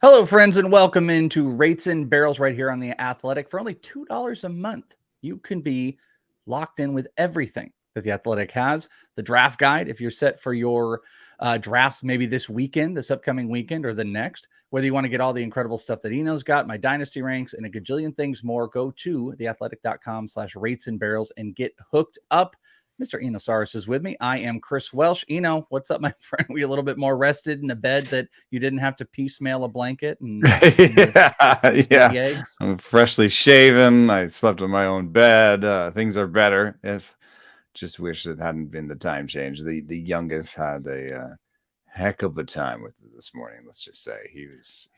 Hello, friends, and welcome into Rates and Barrels right here on The Athletic. For only $2 a month, you can be locked in with everything that The Athletic has. The draft guide, if you're set for your drafts maybe this weekend, this upcoming weekend, or the next, whether you want to get all the incredible stuff that Eno's got, my dynasty ranks, and a gajillion things more, go to theathletic.com/ratesandbarrels and get hooked up. Mr. Enosaurus is with me. I am Chris Welsh. Eno, what's up, my friend? We a little bit more rested in the bed that you didn't have to piecemeal a blanket and yeah. eggs. I'm freshly shaven. I slept in my own bed. Things are better. Yes. Just wish it hadn't been the time change. The youngest had a heck of a time with it this morning. Let's just say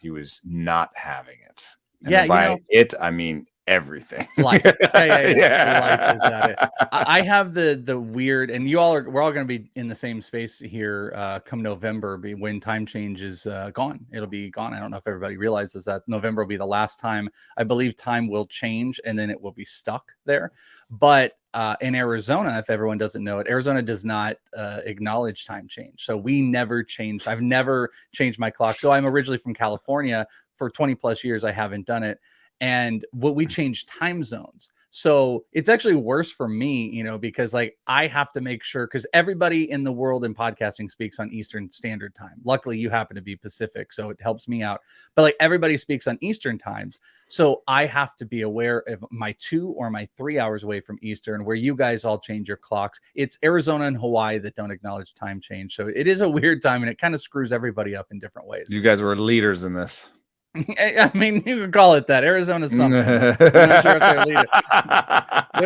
he was not having it. And by it, I mean everything. Life. Yeah. Life is at it. I have the weird, and we're all going to be in the same space here come November when time change is gone. It'll be gone. I don't know if everybody realizes that November will be the last time. I believe time will change and then it will be stuck there. But in Arizona, if everyone doesn't know it, Arizona does not acknowledge time change. So we never changed. I've never changed my clock. So I'm originally from California. For 20 plus years, I haven't done it. And what we changed time zones. So it's actually worse for me, because like I have to make sure, because everybody in the world in podcasting speaks on Eastern Standard Time. Luckily, you happen to be Pacific, so it helps me out. But like everybody speaks on Eastern times. So I have to be aware of my 2 or my 3 hours away from Eastern, where you guys all change your clocks. It's Arizona and Hawaii that don't acknowledge time change. So it is a weird time, and it kind of screws everybody up in different ways. You guys were leaders in this. I mean, you could call it that. Arizona's something. I'm not sure if they're leaders.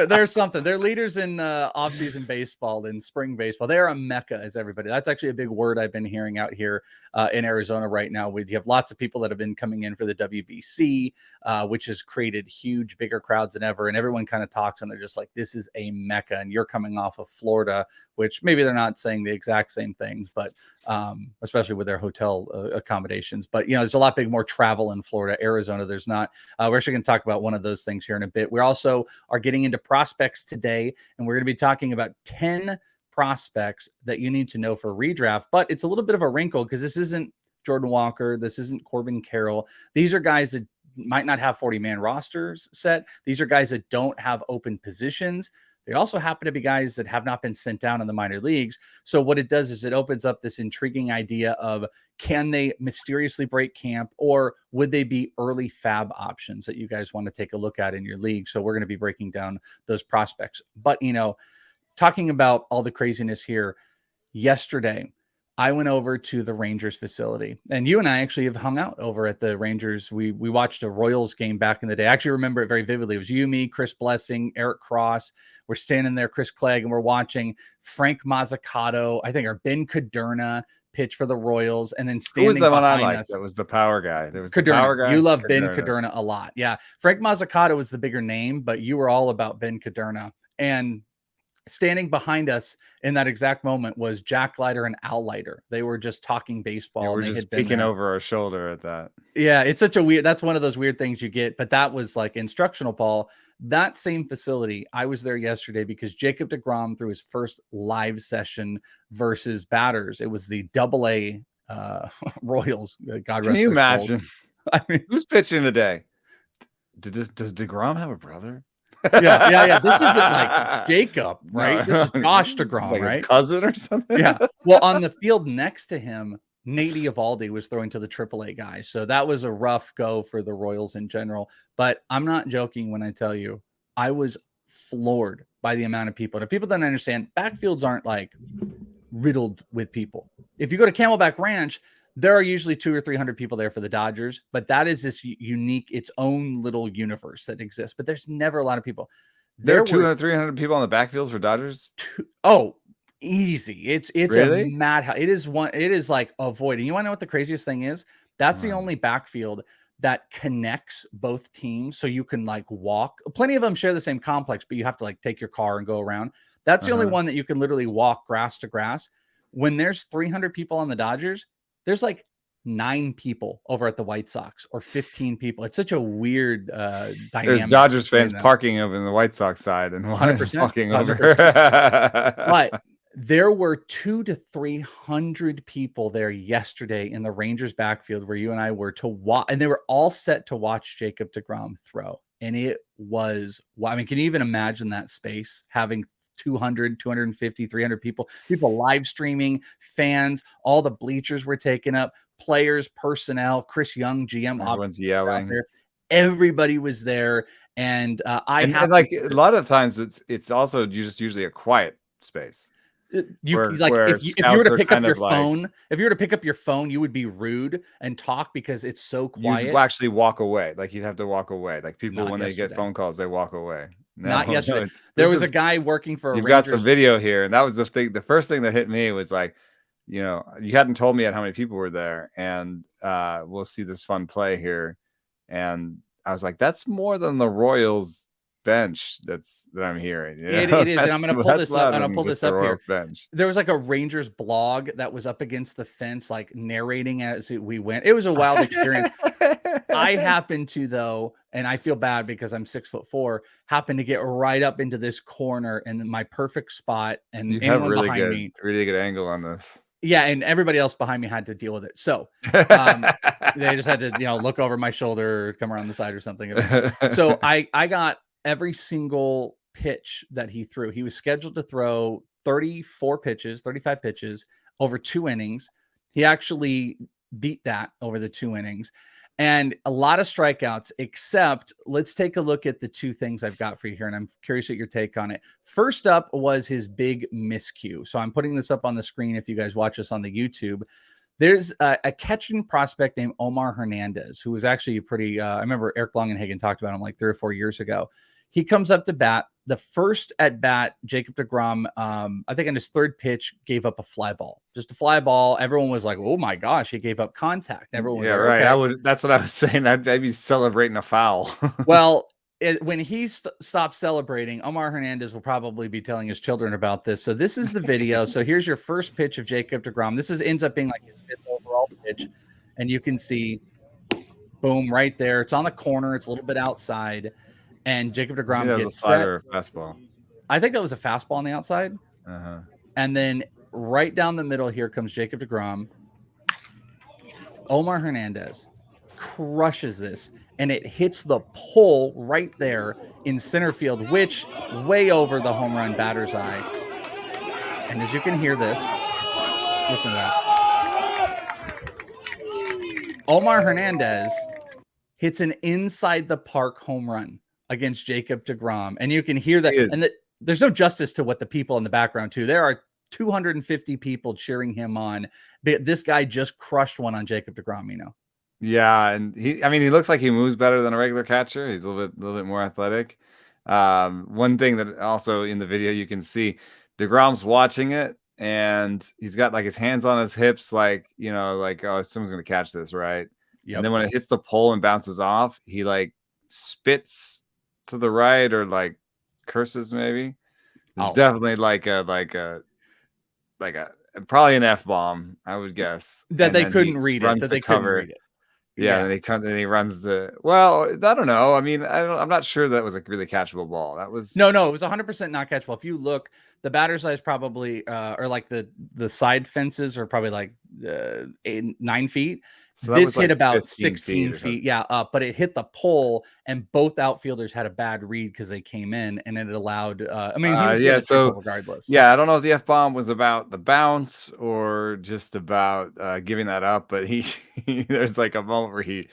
There's something. They're leaders in off-season baseball, in spring baseball. They are a mecca, as everybody. That's actually a big word I've been hearing out here in Arizona right now. You have lots of people that have been coming in for the WBC, which has created huge, bigger crowds than ever. And everyone kind of talks, and they're just like, this is a mecca. And you're coming off of Florida, which maybe they're not saying the exact same things, but especially with their hotel accommodations. But, there's a lot more travel in Florida. Arizona, there's not. We're actually going to talk about one of those things here in a bit. We also are getting into prospects today, and we're going to be talking about 10 prospects that you need to know for redraft. But it's a little bit of a wrinkle because this isn't Jordan Walker. This isn't Corbin Carroll. These are guys that might not have 40-man rosters set. These are guys that don't have open positions. They also happen to be guys that have not been sent down in the minor leagues. So what it does is it opens up this intriguing idea of, can they mysteriously break camp, or would they be early fab options that you guys want to take a look at in your league? So we're going to be breaking down those prospects. But, talking about all the craziness here, yesterday, I went over to the Rangers facility, and you and I actually have hung out over at the Rangers. We watched a Royals game back in the day. I actually remember it very vividly. It was you, me, Chris Blessing, Eric Cross. We're standing there, Chris Clegg, and we're watching Frank Mazzucato, I think, or Ben Caderna pitch for the Royals, and then standing behind us. That was the power guy. There was Caderna. The power guy. You love Ben Caderna a lot. Yeah. Frank Mazzucato was the bigger name, but you were all about Ben Caderna. And standing behind us in that exact moment was Jack Leiter and Al Leiter. They were just talking baseball. Yeah, we're just peeking over our shoulder at that. Yeah, it's such a weird, that's one of those weird things you get, but that was like instructional, Paul. That same facility, I was there yesterday because Jacob DeGrom threw his first live session versus batters. It was the AA Royals. God rest Can you imagine? I mean, who's pitching today? Does DeGrom have a brother? Yeah. This isn't like Jacob, right? No. This is Josh DeGrom, like right? His cousin or something. Yeah. Well, on the field next to him, Nate Eovaldi was throwing to the AAA guys. So that was a rough go for the Royals in general. But I'm not joking when I tell you, I was floored by the amount of people. And if people don't understand, backfields aren't like riddled with people. If you go to Camelback Ranch, there are usually 200 or 300 people there for the Dodgers, but that is this unique, its own little universe that exists. But there's never a lot of people. There are 200, 300 people on the backfields for Dodgers. Easy. It's really? A mad. It is like avoiding. You want to know what the craziest thing is? That's the only backfield that connects both teams, so you can like walk. Plenty of them share the same complex, but you have to like take your car and go around. That's the only one that you can literally walk grass to grass. When there's 300 people on the Dodgers, there's like 9 people over at the White Sox, or 15 people. It's such a weird dynamic. There's Dodgers fans parking over in the White Sox side and 100% walking over. 100%. But There were 200 to 300 people there yesterday in the Rangers backfield where you and I were to watch, and they were all set to watch Jacob DeGrom throw. And it was, I mean, can you even imagine that space having 200, 250, 300 people live streaming, fans, all the bleachers were taken up, players, personnel, Chris Young, GM, Everyone's yelling. Everybody was there. And and like a lot of times it's also just usually a quiet space. You where, like where if you were to pick up your like, phone, if you were to pick up your phone, you would be rude and talk because it's so quiet. You'd actually walk away. Like you'd have to walk away. Like people, Not when yesterday. they get phone calls, they walk away. Not yesterday. There was a guy working for a You've Rangers. got some video here, and that was the thing. The first thing that hit me was like, you know, you hadn't told me yet how many people were there, and we'll see this fun play here. And I was like, that's more than the Royals bench that I'm hearing. You know? It is, and I'm going to pull this up. I'm going to pull this up here. Bench. There was like a Rangers blog that was up against the fence, like narrating as we went. It was a wild experience. I happened to, though, and I feel bad because I'm 6'4", happened to get right up into this corner and my perfect spot, and you anyone have really behind me, really good angle on this. Yeah, and everybody else behind me had to deal with it. So they just had to, you know, look over my shoulder, come around the side or something. So I got every single pitch that he threw. He was scheduled to throw 35 pitches over 2 innings. He actually beat that over the 2 innings. And a lot of strikeouts, except let's take a look at the 2 things I've got for you here. And I'm curious at your take on it. First up was his big miscue. So I'm putting this up on the screen if you guys watch us on the YouTube. There's a catching prospect named Omar Hernandez, who was actually pretty, I remember Eric Longenhagen talked about him like 3 or 4 years ago. He comes up to bat. The first at bat, Jacob DeGrom, I think on his 3rd pitch, gave up a fly ball. Just a fly ball. Everyone was like, "Oh my gosh, he gave up contact." Everyone was like, right. Okay. That's what I was saying. I'd be celebrating a foul. Well, when he stops celebrating, Omar Hernandez will probably be telling his children about this. So this is the video. So here's your first pitch of Jacob DeGrom. This ends up being like his 5th overall pitch, and you can see, boom, right there. It's on the corner. It's a little bit outside. And Jacob DeGrom gets a slider or fastball. I think that was a fastball on the outside. And then right down the middle here comes Jacob DeGrom. Omar Hernandez crushes this, and it hits the pole right there in center field, which way over the home run batter's eye. And as you can hear this, listen to that. Omar Hernandez hits an inside the park home run against Jacob DeGrom. And you can hear that. And there's no justice to what the people in the background too. There are 250 people cheering him on. This guy just crushed one on Jacob DeGrom, you know? Yeah. And he looks like he moves better than a regular catcher. He's a little bit more athletic. One thing that also in the video, you can see DeGrom's watching it and he's got like his hands on his hips. Like, you know, like, oh, someone's going to catch this. Right. Yep. And then when it hits the pole and bounces off, he like spits to the right or like curses maybe. Definitely like a probably an F-bomb, I would guess. That they couldn't read it. That they couldn't read it. Yeah, and he runs the. Well, I don't know. I mean, I'm not sure that was a really catchable ball. That was no. It was 100% not catchable. If you look, the batter's eye is probably, or like the side fences are probably like 9 feet. So this hit about 16 feet. Yeah, but it hit the pole, and both outfielders had a bad read because they came in, and it allowed. I mean, he was regardless. Yeah, I don't know if the F-bomb was about the bounce or just about giving that up, but he there's like a moment where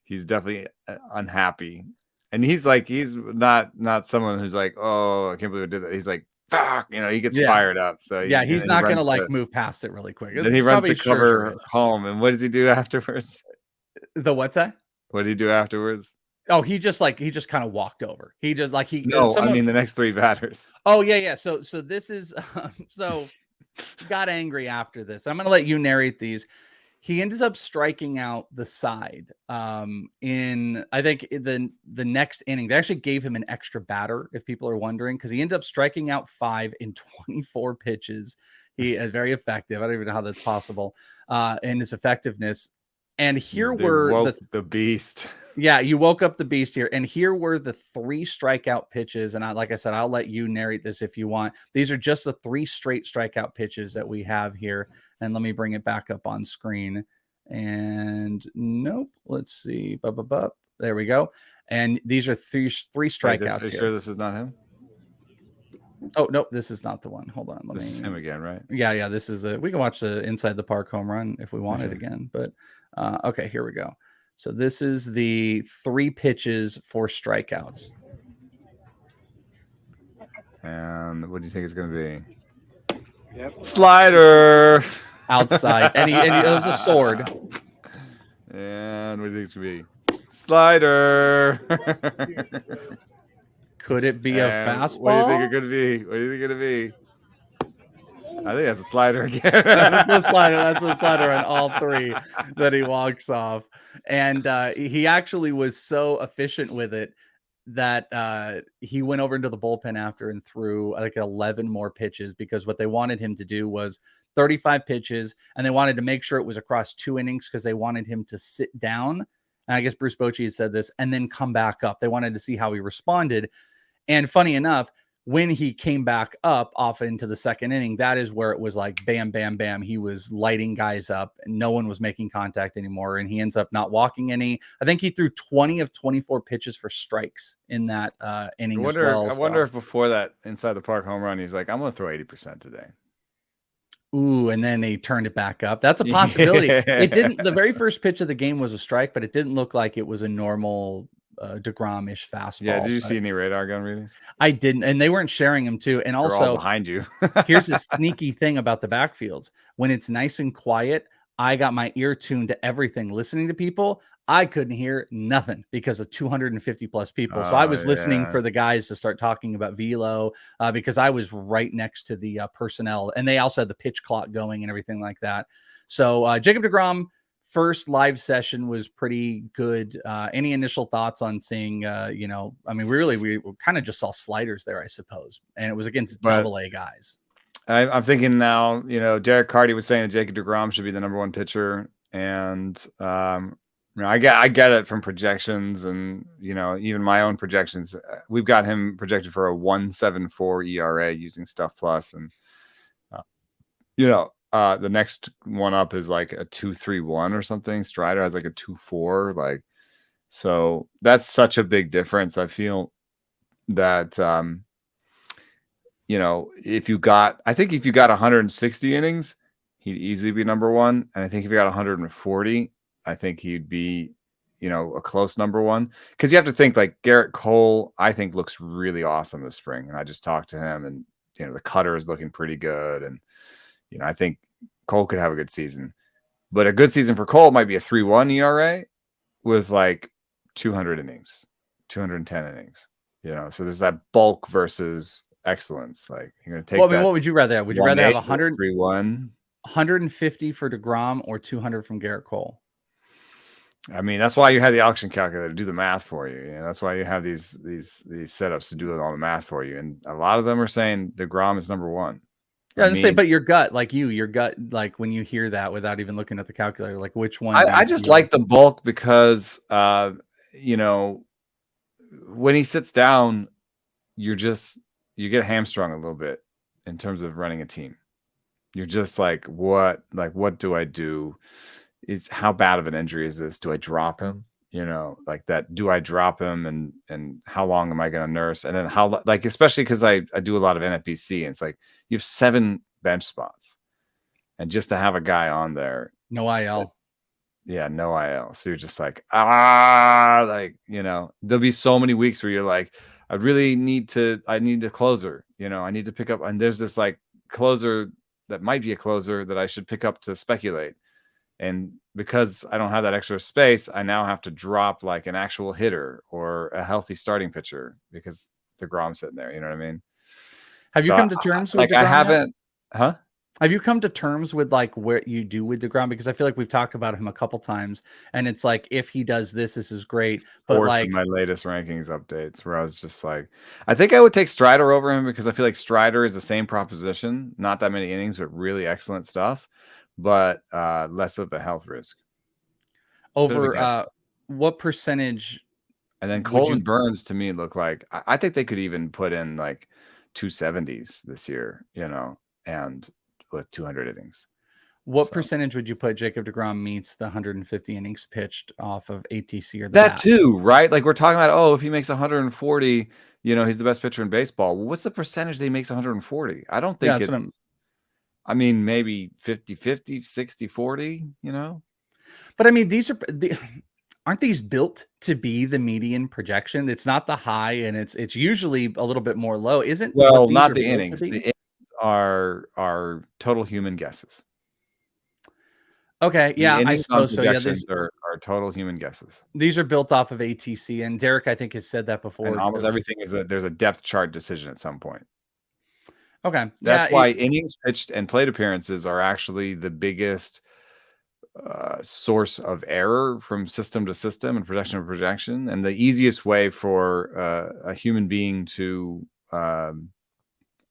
he's definitely unhappy, and he's not someone who's like, oh, I can't believe I did that. He's like, fuck, you know, he gets fired up. So he's not going to like move past it really quick. Then he runs to cover home. And what does he do afterwards? The what's that? What did he do afterwards? Oh, he just kind of walked over. He just like I mean the next 3 batters. Oh yeah. So this is so got angry after this. I'm going to let you narrate these. He ends up striking out the side in, I think, the next inning. They actually gave him an extra batter, if people are wondering, because he ended up striking out 5 in 24 pitches. He is very effective. I don't even know how that's possible. And his effectiveness. And here They were woke the beast. Yeah, you woke up the beast here. And here were the 3 strikeout pitches. And like I said, I'll let you narrate this if you want. These are just the 3 straight strikeout pitches that we have here. And let me bring it back up on screen. And nope, let's see. There we go. And these are three strikeouts. Are you sure this is not him? Oh, nope, this is not the one. Hold on. This is him again, right? Yeah, this is we can watch the Inside the Park home run if we want it again. But okay, here we go. So this is the 3 pitches for strikeouts. And what do you think it's going to be? Yep. Slider. Outside. and it was a sword. And what do you think it's going to be? Slider. Could it be a fastball? What do you think it could be? What do you think it'll be? I think that's a slider again. That's the slider. That's the slider on all 3 that he walks off. And he actually was so efficient with it that he went over into the bullpen after and threw like 11 more pitches, because what they wanted him to do was 35 pitches, and they wanted to make sure it was across 2 innings because they wanted him to sit down. And I guess Bruce Bochy had said this, and then come back up. They wanted to see how he responded. And funny enough, when he came back up off into the 2nd inning, that is where it was like bam, bam, bam. He was lighting guys up and no one was making contact anymore. And he ends up not walking any. I think he threw 20 of 24 pitches for strikes in that inning as well. I wonder if before that Inside the Park home run, he's like, I'm going to throw 80% today. Ooh, and then he turned it back up. That's a possibility. It didn't. The very first pitch of the game was a strike, but it didn't look like it was a normal DeGrom-ish fastball. Yeah, did you see any radar gun readings? I didn't, and they weren't sharing them too. And also, they're all behind you. Here's the sneaky thing about the backfields. When it's nice and quiet, I got my ear tuned to everything, listening to people. I couldn't hear nothing because of 250 plus people. So I was listening for the guys to start talking about velo because I was right next to the personnel, and they also had the pitch clock going and everything like that. So Jacob DeGrom, first live session was pretty good. Any initial thoughts on seeing, we kind of just saw sliders there, I suppose. And it was against AA guys. I'm thinking now, Derek Carty was saying that Jacob DeGrom should be the number 1 pitcher. And, I get it from projections and, even my own projections. We've got him projected for a 1.74 ERA using Stuff Plus. And, the next one up is like a 2.31 or something. Strider has like a 2.4. So that's such a big difference. I feel that, if you got 160 innings, he'd easily be number 1. And I think if you got 140, I think he'd be, a close number 1. Because you have to think like Garrett Cole, I think looks really awesome this spring. And I just talked to him, and the cutter is looking pretty good. And I think Cole could have a good season, but a good season for Cole might be a 3.1 ERA with like 200 innings, 210 innings. So there's that bulk versus excellence. Like you're going to take. Well, what would you rather have? Would you rather have 103.1, 150 for DeGrom, or 200 from Garrett Cole? I mean, that's why you have the auction calculator to do the math for you. That's why you have these setups to do all the math for you. And a lot of them are saying DeGrom is number 1. Yeah, I was gonna say, but your gut, like when you hear that without even looking at the calculator, like which one? I just like the bulk because, when he sits down, you get hamstrung a little bit in terms of running a team. You're just like, what do I do? How bad of an injury is this? Do I drop him? Like that. Do I drop him? And how long am I going to nurse? And then especially because I do a lot of NFBC, and it's like you have 7 bench spots, and just to have a guy on there, no IL. No IL. So you're just like, there'll be so many weeks where you're like, I need a closer, I need to pick up. And there's this like closer that might be a closer that I should pick up to speculate. And because I don't have that extra space, I now have to drop like an actual hitter or a healthy starting pitcher because DeGrom's sitting there. You know what I mean? Have you come to terms with DeGrom? I haven't, huh? Have you come to terms with like what you do with DeGrom? Because I feel like we've talked about him a couple times, and it's like if he does this is great. But like my latest rankings updates, where I was just like, I think I would take Strider over him because I feel like Strider is the same proposition, not that many innings, but really excellent stuff, but less of a health risk. Over what percentage? And then Cole and Burns to me look like I think they could even put in like 270s this year, and with 200 innings. What percentage would you put Jacob DeGrom meets the 150 innings pitched off of ATC or the that bat? too, right? Like we're talking about, if he makes 140, he's the best pitcher in baseball. Well, what's the percentage that he makes 140? I don't think it's. I mean, maybe 50-50, 60-40, But I mean, aren't these built to be the median projection? It's not the high, and it's usually a little bit more low, isn't? Well, not the innings. The innings are total human guesses. Okay, yeah, I suppose so. Yeah, these are total human guesses. These are built off of ATC, and Derek, I think, has said that before. And almost everything is there's a depth chart decision at some point. Okay, that's why innings pitched and plate appearances are actually the biggest source of error from system to system and projection to projection, and the easiest way for a human being to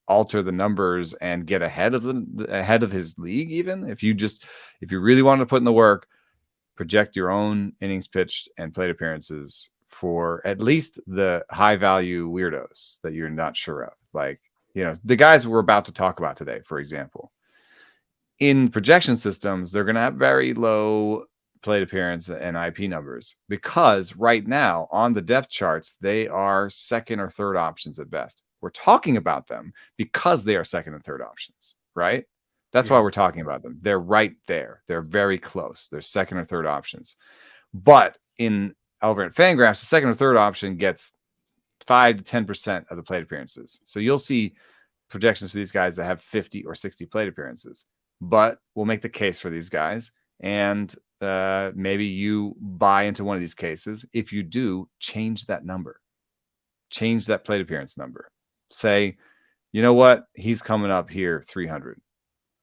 alter the numbers and get ahead of his league. Even if you really want to put in the work, project your own innings pitched and plate appearances for at least the high value weirdos that you're not sure of, like the guys we're about to talk about today. For example, in projection systems, they're going to have very low plate appearance and IP numbers because right now on the depth charts, they are second or third options at best. We're talking about them because they are second and third options, right? That's why we're talking about them. They're right there. They're very close. They're second or third options. But over at Fangraphs, the second or third option gets 5 to 10% of the plate appearances. So you'll see projections for these guys that have 50 or 60 plate appearances. But we'll make the case for these guys, and maybe you buy into one of these cases. If you do, change that number. Change that plate appearance number. Say, you know what? He's coming up here 300.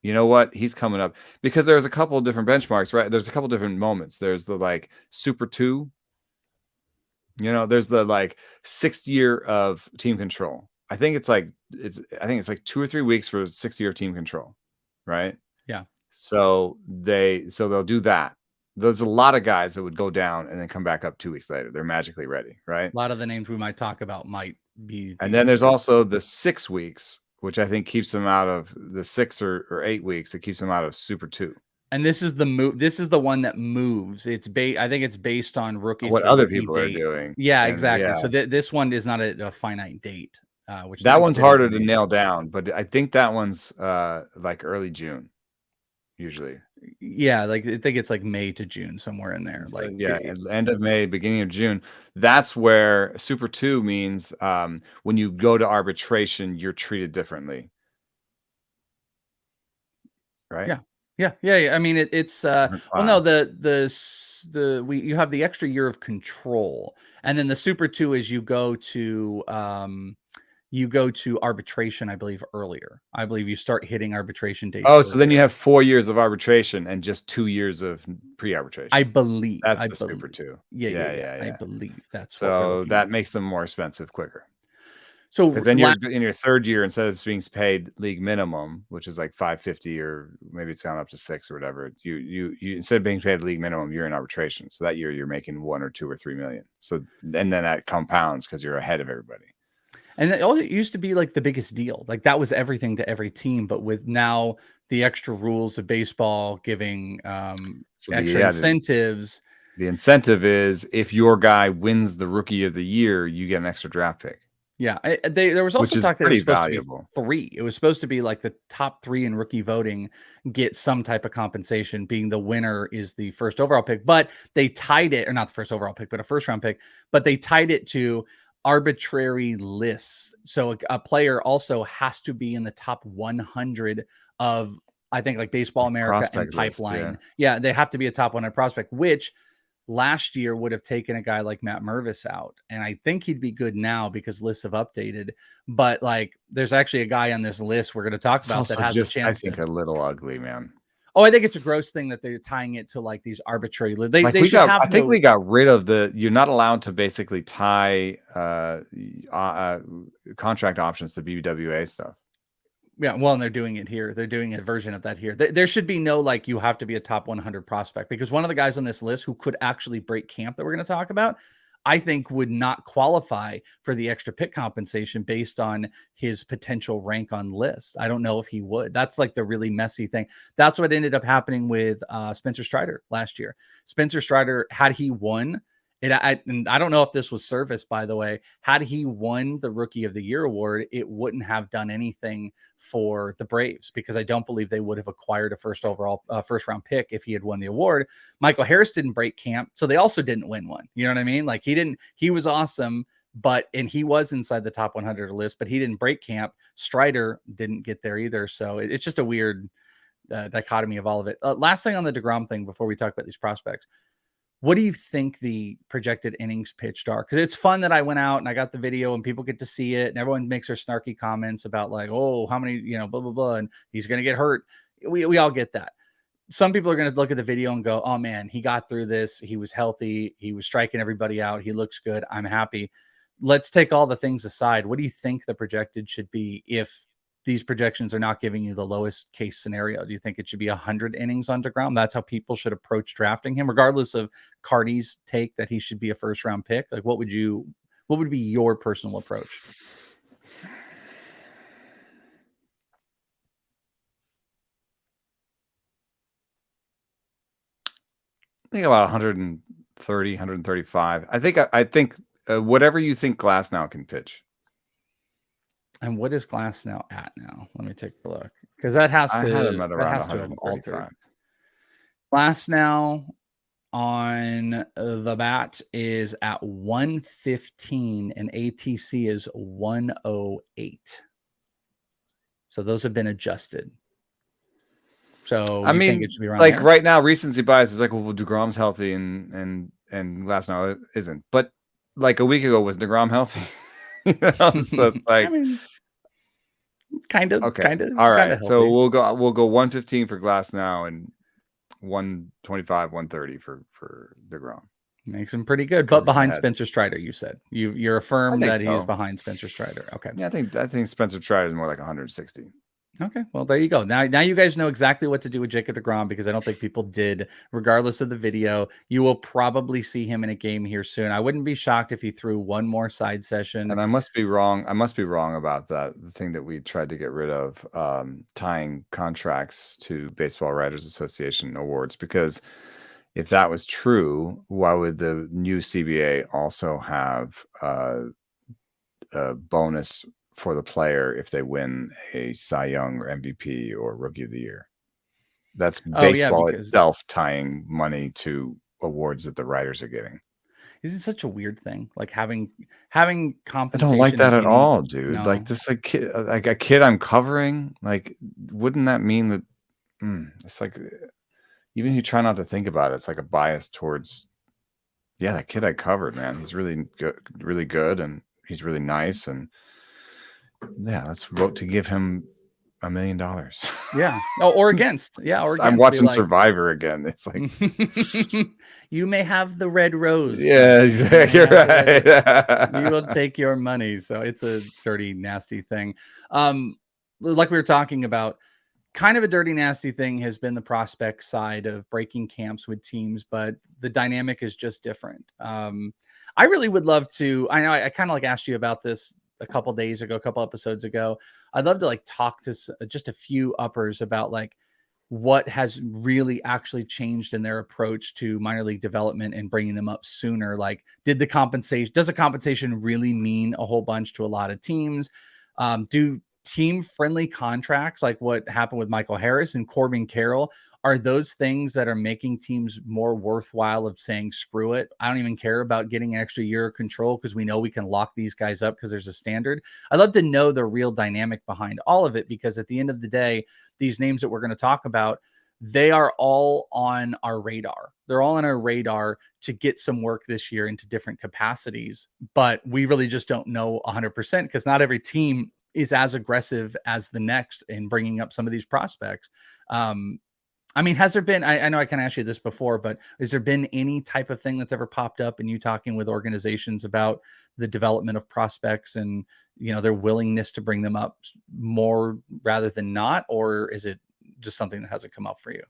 You know what? He's coming up because there's a couple of different benchmarks, right? There's a couple of different moments. There's the Super 2. There's the 6th year of team control. I think it's like 2 or 3 weeks for 6th year of team control, right? Yeah. So they'll do that. There's a lot of guys that would go down and then come back up 2 weeks later. They're magically ready, right? A lot of the names we might talk about might be. And then there's also the 6 weeks, which I think keeps them out of the 6 or 8 weeks. It keeps them out of Super 2. And this is the move. This is the one that moves. I think it's based on rookies. What other people are doing. Yeah, exactly. Yeah. So this one is not a finite date. Which that one's harder to nail down, but I think that one's early June. Usually, yeah, I think it's May to June, somewhere in there. End of May, beginning of June. That's where Super 2 means when you go to arbitration, you're treated differently, right? Yeah. I mean, it's you have the extra year of control, and then the Super 2 is you go to arbitration, I believe, earlier. I believe you start hitting arbitration dates. Oh, so then you have 4 years of arbitration and just 2 years of pre-arbitration. I believe that's the Super 2. Yeah. I believe that's so that makes them more expensive quicker. So because then you're in your 3rd year, instead of being paid league minimum, which is like $550 or maybe it's down up to $6 or whatever, you instead of being paid league minimum, you're in arbitration. So that year you're making 1 or 2 or 3 million. So and then that compounds because you're ahead of everybody. And it used to be the biggest deal. That was everything to every team. But with now the extra rules of baseball giving extra incentives. The incentive is if your guy wins the Rookie of the Year, you get an extra draft pick. Yeah. There was also talk that it was supposed valuable. to be 3. It was supposed to be the top 3 in rookie voting get some type of compensation, being the winner is the first overall pick. But they tied it, or not the first overall pick, but a first round pick. But they tied it to arbitrary lists. So a player also has to be in the top 100 of, I think, Baseball America and Pipeline. List, yeah, they have to be a top 100 prospect, which last year would have taken a guy like Matt Mervis out. And I think he'd be good now because lists have updated. But there's actually a guy on this list we're going to talk about that has a chance. I think a little ugly, man. Oh, I think it's a gross thing that they're tying it to these arbitrary lists. I think we got rid of you're not allowed to basically tie contract options to BBWA stuff. Yeah, well, and they're doing it here. They're doing a version of that here. There should be no, like, you have to be a top 100 prospect, because one of the guys on this list who could actually break camp that we're going to talk about, I think would not qualify for the extra pick compensation based on his potential rank on lists. I don't know if he would. That's like the really messy thing. That's what ended up happening with Spencer Strider last year. Spencer Strider, had he won, and I don't know if this was Service, by the way, had he won the Rookie of the Year award, it wouldn't have done anything for the Braves, because I don't believe they would have acquired a first round pick if he had won the award. Michael Harris didn't break camp, so they also didn't win one. You know what I mean? Like, he was awesome, and he was inside the top 100 list, but he didn't break camp. Strider didn't get there either. So it's just a weird dichotomy of all of it. Last thing on the DeGrom thing before we talk about these prospects. What do you think the projected innings pitched are? Because it's fun that I went out and I got the video and people get to see it, and everyone makes their snarky comments about, like, oh, how many, blah, blah, blah, and he's going to get hurt. We all get that. Some people are going to look at the video and go, oh man, he got through this. He was healthy. He was striking everybody out. He looks good. I'm happy. Let's take all the things aside. What do you think the projected should be if these projections are not giving you the lowest case scenario? Do you think it should be 100 innings on DeGrom? That's how people should approach drafting him, regardless of Cardi's take that he should be a first round pick? Like, what would be your personal approach? I think about 130, 135. I think whatever you think Glasnow can pitch. And what is Glasnow at now? Let me take a look, because that has to have altered. Glasnow on the bat is at 115 and ATC is 108. So those have been adjusted. So I mean, think it should be around like there? Right now, recency bias is like, well, DeGrom's healthy and Glasnow isn't. But like a week ago, was DeGrom healthy? So it's like, I mean, kind of. okay, Kind of. all right. Healthy. So we'll go 115 for Glasnow and 125, 130 for DeGrom. Makes him pretty good, but behind Spencer Strider, you said you're affirmed that he is behind Spencer Strider. Okay, yeah, I think Spencer Strider is more like 160. Okay, well, there you go. Now you guys know exactly what to do with Jacob DeGrom, because I don't think people did, regardless of the video. You will probably see him in a game here soon. I wouldn't be shocked if he threw one more side session. And I must be wrong. I must be wrong about that. The thing that we tried to get rid of, tying contracts to Baseball Writers Association awards, because if that was true, why would the new CBA also have a bonus for the player if they win a Cy Young or MVP or Rookie of the Year? That's baseball itself tying money to awards that the writers are getting. Isn't such a weird thing, like having compensation? I don't like that at all, dude. No. Like this, like a kid I'm covering. Like, wouldn't that mean that? It's like, even if you try not to think about it, it's like a bias towards, yeah, that kid I covered, man. He's really good, and he's really nice, and yeah, let's vote to give him $1 million. Yeah. Oh, or against. Yeah. Or against. I'm watching Survivor again. It's like, you may have the red rose. Yeah, exactly. You're right. We will take your money. So it's a dirty, nasty thing. Like we were talking about, kind of a dirty, nasty thing has been the prospect side of breaking camps with teams, but the dynamic is just different. I really would love to, I know I kind of like asked you about this a couple episodes ago. I'd love to like talk to just a few uppers about like what has really actually changed in their approach to minor league development and bringing them up sooner. Like, does the compensation really mean a whole bunch to a lot of teams? Do team-friendly contracts like what happened with Michael Harris and Corbin Carroll, are those things that are making teams more worthwhile of saying, screw it, I don't even care about getting an extra year of control because we know we can lock these guys up because there's a standard? I'd love to know the real dynamic behind all of it, because at the end of the day, these names that we're going to talk about, they are all on our radar. They're all on our radar to get some work this year into different capacities, but we really just don't know 100% because not every team is as aggressive as the next in bringing up some of these prospects. I mean, has there been, I know I kind of asked you this before, but has there been any type of thing that's ever popped up in you talking with organizations about the development of prospects and, their willingness to bring them up more rather than not? Or is it just something that hasn't come up for you?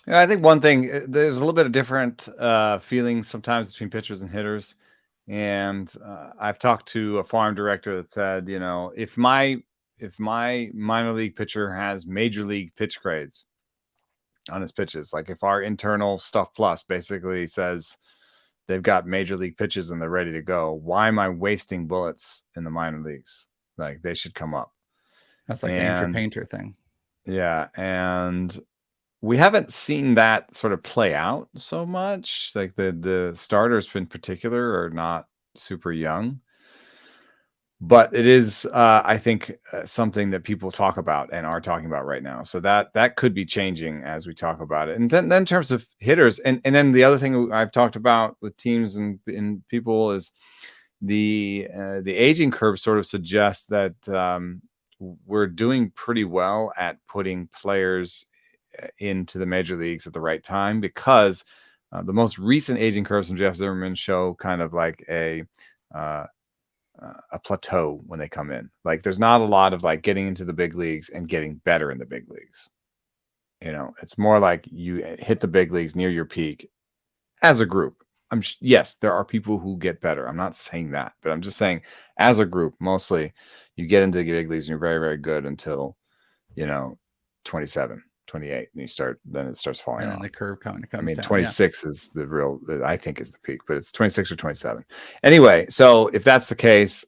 Yeah, I think one thing, there's a little bit of different feelings sometimes between pitchers and hitters. And I've talked to a farm director that said, if my minor league pitcher has major league pitch grades on his pitches, like if our internal stuff plus basically says they've got major league pitches and they're ready to go, why am I wasting bullets in the minor leagues? Like, they should come up. That's like the Andrew Painter thing. Yeah. And we haven't seen that sort of play out so much. Like the starters in particular are not super young. But it is, I think, something that people talk about and are talking about right now. So that could be changing as we talk about it. And then in terms of hitters, and then the other thing I've talked about with teams and people is the aging curve sort of suggests that we're doing pretty well at putting players into the major leagues at the right time, because the most recent aging curves from Jeff Zimmerman show kind of like a plateau when they come in. Like, there's not a lot of like getting into the big leagues and getting better in the big leagues. It's more like you hit the big leagues near your peak as a group. Yes, there are people who get better. I'm not saying that, but I'm just saying as a group, mostly you get into the big leagues and you're very, very good until, 27, 28, and then it starts falling off. And the curve kind of comes down. 26 is the real, I think, is the peak, but it's 26 or 27. Anyway, so if that's the case,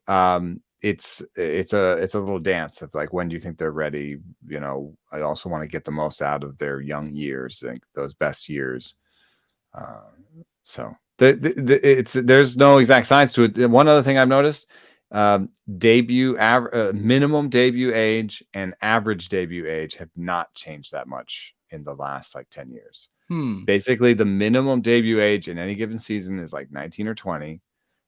it's a little dance of like, when do you think they're ready? I also want to get the most out of their young years, like those best years. So there's no exact science to it. One other thing I've noticed, minimum debut age and average debut age have not changed that much in the last like 10 years. Basically, the minimum debut age in any given season is like 19 or 20,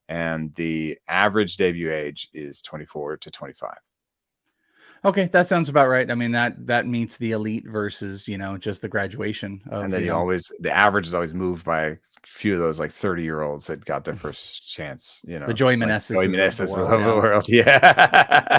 and the average debut age is 24 to 25. Okay, that sounds about right. I mean, that meets the elite versus, just the graduation of, and then the average is always moved by a few of those like 30-year-olds that got their first chance, the Joey Meneses of the world. Yeah.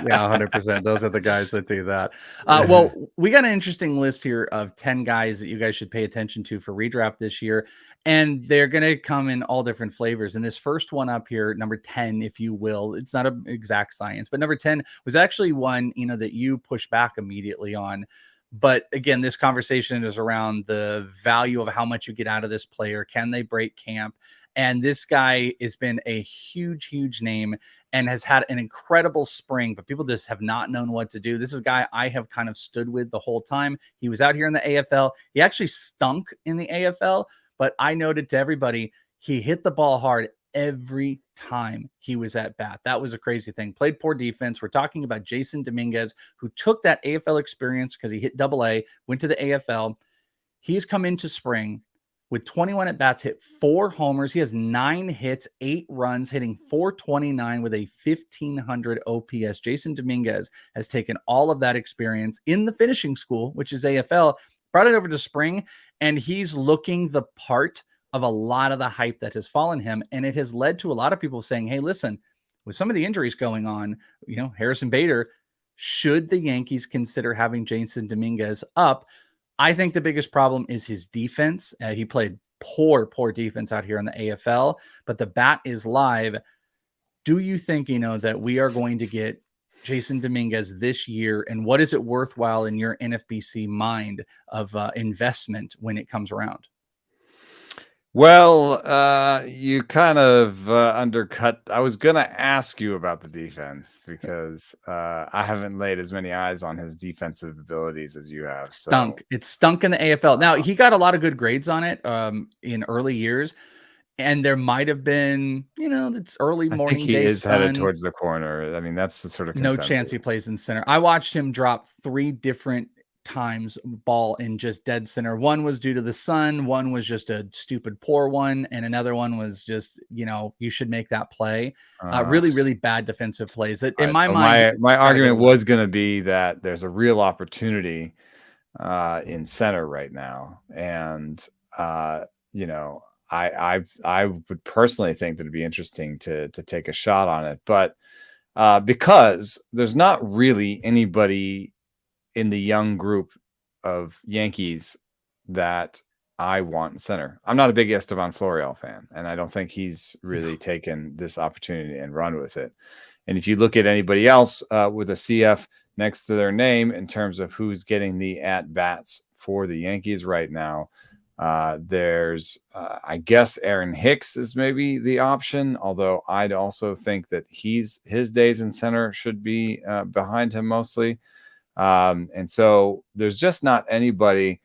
Yeah, 100%. Those are the guys that do that. Well, we got an interesting list here of 10 guys that you guys should pay attention to for redraft this year, and they're going to come in all different flavors. And this first one up here, number 10, if you will, it's not an exact science, but number 10 was actually one, that you pushed back immediately on. But again, this conversation is around the value of how much you get out of this player. Can they break camp? And this guy has been a huge, huge name and has had an incredible spring, but people just have not known what to do. This is a guy I have kind of stood with the whole time. He was out here in the AFL. He actually stunk in the AFL, but I noted to everybody, he hit the ball hard every time he was at bat. That was a crazy thing. Played poor defense. We're talking about Jasson Dominguez, who took that AFL experience because he hit AA, went to the AFL. He's come into spring with 21 at bats, hit 4 homers. He has 9 hits, 8 runs, hitting .429 with a 1,500 OPS. Jasson Dominguez has taken all of that experience in the finishing school, which is AFL, brought it over to spring, and he's looking the part of a lot of the hype that has fallen him. And it has led to a lot of people saying, hey, listen, with some of the injuries going on, Harrison Bader, should the Yankees consider having Jasson Dominguez up? I think the biggest problem is his defense. He played poor defense out here in the AFL, but the bat is live. Do you think, that we are going to get Jasson Dominguez this year? And what is it worthwhile in your NFBC mind of investment when it comes around? Well, you kind of undercut. I was going to ask you about the defense because I haven't laid as many eyes on his defensive abilities as you have. It stunk in the AFL. Now, he got a lot of good grades on it in early years. And there might have been, it's early morning. I think he is headed towards the corner. I mean, that's the sort of consensus. No chance he plays in center. I watched him drop 3 different times ball in just dead center. One was due to the sun, one was just a stupid poor one, and another one was just, you should make that play. Really bad defensive plays. In my mind, my argument was going to be that there's a real opportunity in center right now. And, you know, I would personally think that it'd be interesting to take a shot on it. But because there's not really anybody in the young group of Yankees that I want in center. I'm not a big Esteban Florial fan, and I don't think he's really taken this opportunity and run with it. And if you look at anybody else with a CF next to their name in terms of who's getting the at-bats for the Yankees right now, there's, I guess, Aaron Hicks is maybe the option, although I'd also think that his days in center should be behind him mostly. And so there's just not anybody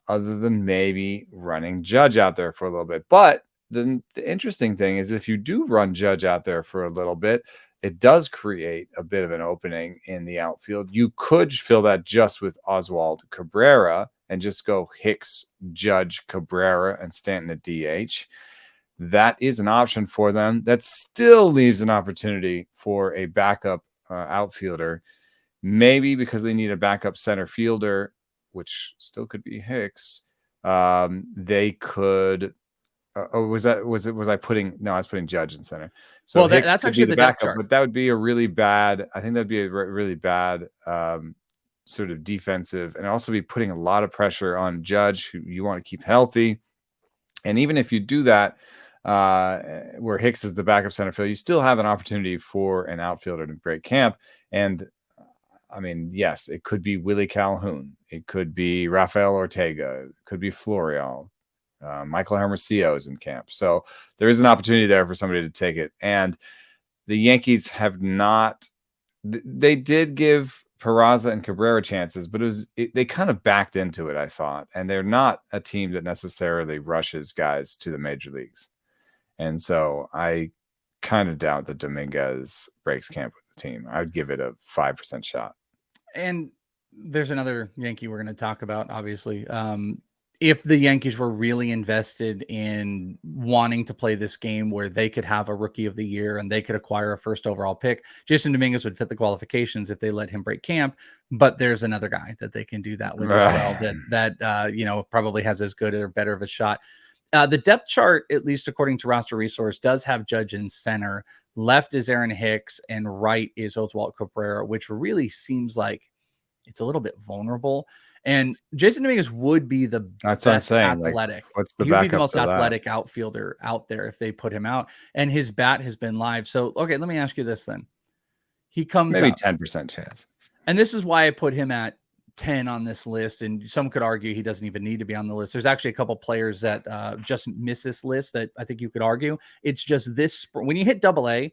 other than maybe running Judge out there for a little bit. But the interesting thing is if you do run Judge out there for a little bit, it does create a bit of an opening in the outfield. You could fill that just with Oswald Cabrera and just go Hicks, Judge, Cabrera, and Stanton at DH. That is an option for them. That still leaves an opportunity for a backup outfielder, maybe because they need a backup center fielder, which still could be Hicks. They could. Was I putting Judge in center? So well, Hicks that's could actually be the backup, but that would be a really bad. I think that'd be a really bad sort of defensive, and also be putting a lot of pressure on Judge, who you want to keep healthy. And even if you do that, where Hicks is the backup center fielder, you still have an opportunity for an outfielder to break camp. And I mean, yes, it could be Willie Calhoun, it could be Rafael Ortega, it could be Florial. Michael Hermosillo is in camp. So there is an opportunity there for somebody to take it. And the Yankees have not, they did give Peraza and Cabrera chances, but they kind of backed into it, I thought. And they're not a team that necessarily rushes guys to the major leagues. And so I kind of doubt that Dominguez breaks camp with the team. I would give it a 5% shot. And there's another Yankee we're going to talk about, obviously. If the Yankees were really invested in wanting to play this game where they could have a rookie of the year and they could acquire a first overall pick, Jasson Dominguez would fit the qualifications if they let him break camp. But there's another guy that they can do that with as well that probably has as good or better of a shot. The depth chart, at least according to Roster Resource, does have Judge in center. Left is Aaron Hicks and right is Oswalt Cabrera, which really seems like it's a little bit vulnerable. And Jasson Dominguez would be the best athletic. Like, what's the he would be the most athletic outfielder out there if they put him out. And his bat has been live. So, okay, let me ask you this then. He comes maybe up, 10% chance. And this is why I put him at 10 on this list. And some could argue he doesn't even need to be on the list. There's actually a couple players that just miss this list that I think you could argue. It's just this. When you hit AA,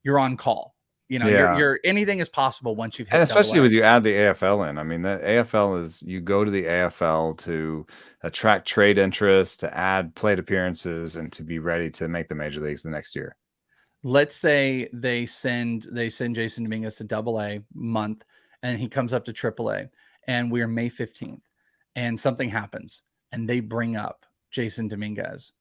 you're on call. You're anything is possible once you've hit. And especially when you add the AFL in. I mean, the AFL is, you go to the AFL to attract trade interest, to add plate appearances, and to be ready to make the major leagues the next year. Let's say they send Jasson Dominguez to AA month, and he comes up to AAA, and we're May 15th, and something happens, and they bring up Jasson Dominguez.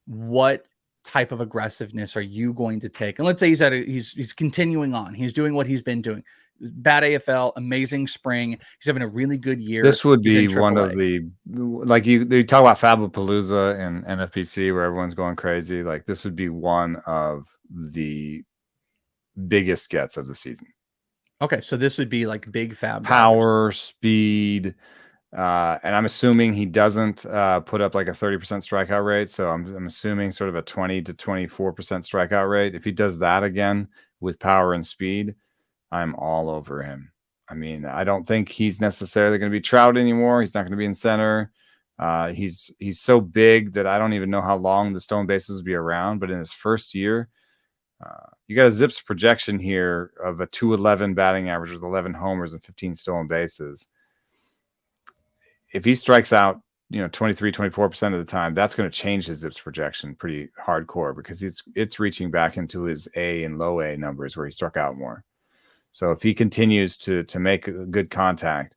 What type of aggressiveness are you going to take? And let's say he's continuing on. He's doing what he's been doing. Bad AFL, amazing spring. He's having a really good year. This would be one of the, like you talk about Fabapalooza and NFPC where everyone's going crazy. Like this would be one of the biggest gets of the season. Okay, so this would be like big Fab. Power, speed. And I'm assuming he doesn't put up like a 30% strikeout rate. So I'm assuming sort of a 20 to 24% strikeout rate. If he does that again with power and speed, I'm all over him. I mean, I don't think he's necessarily going to be Trout anymore. He's not going to be in center. He's so big that I don't even know how long the stolen bases will be around. But in his first year, you got a ZiPS projection here of a 211 batting average with 11 homers and 15 stolen bases. If he strikes out, 23, 24% of the time, that's going to change his ZiPS projection pretty hardcore because it's reaching back into his A and low A numbers where he struck out more. So if he continues to make good contact,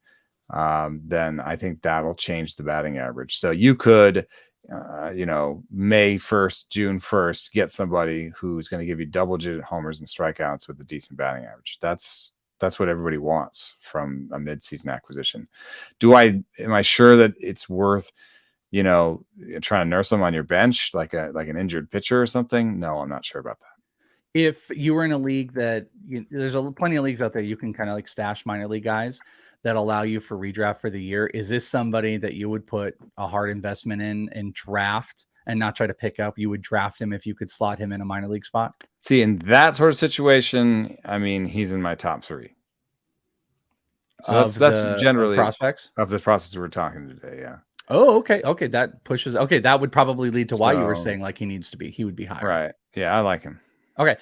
then I think that'll change the batting average. So you could, May 1st, June 1st, get somebody who's going to give you double-digit homers and strikeouts with a decent batting average. That's That's what everybody wants from a midseason acquisition. Am I sure that it's worth, trying to nurse him on your bench like an injured pitcher or something? No, I'm not sure about that. If you were in a league that there's plenty of leagues out there, you can kind of like stash minor league guys that allow you for redraft for the year. Is this somebody that you would put a hard investment in and draft and not try to pick up? You would draft him if you could slot him in a minor league spot? See, in that sort of situation, I mean, he's in my top 3. So that's generally prospects of the process we're talking today. Yeah. Oh, okay. Okay. That pushes. Okay. That would probably lead to why you were saying like he would be higher. Right. Yeah. I like him. Okay.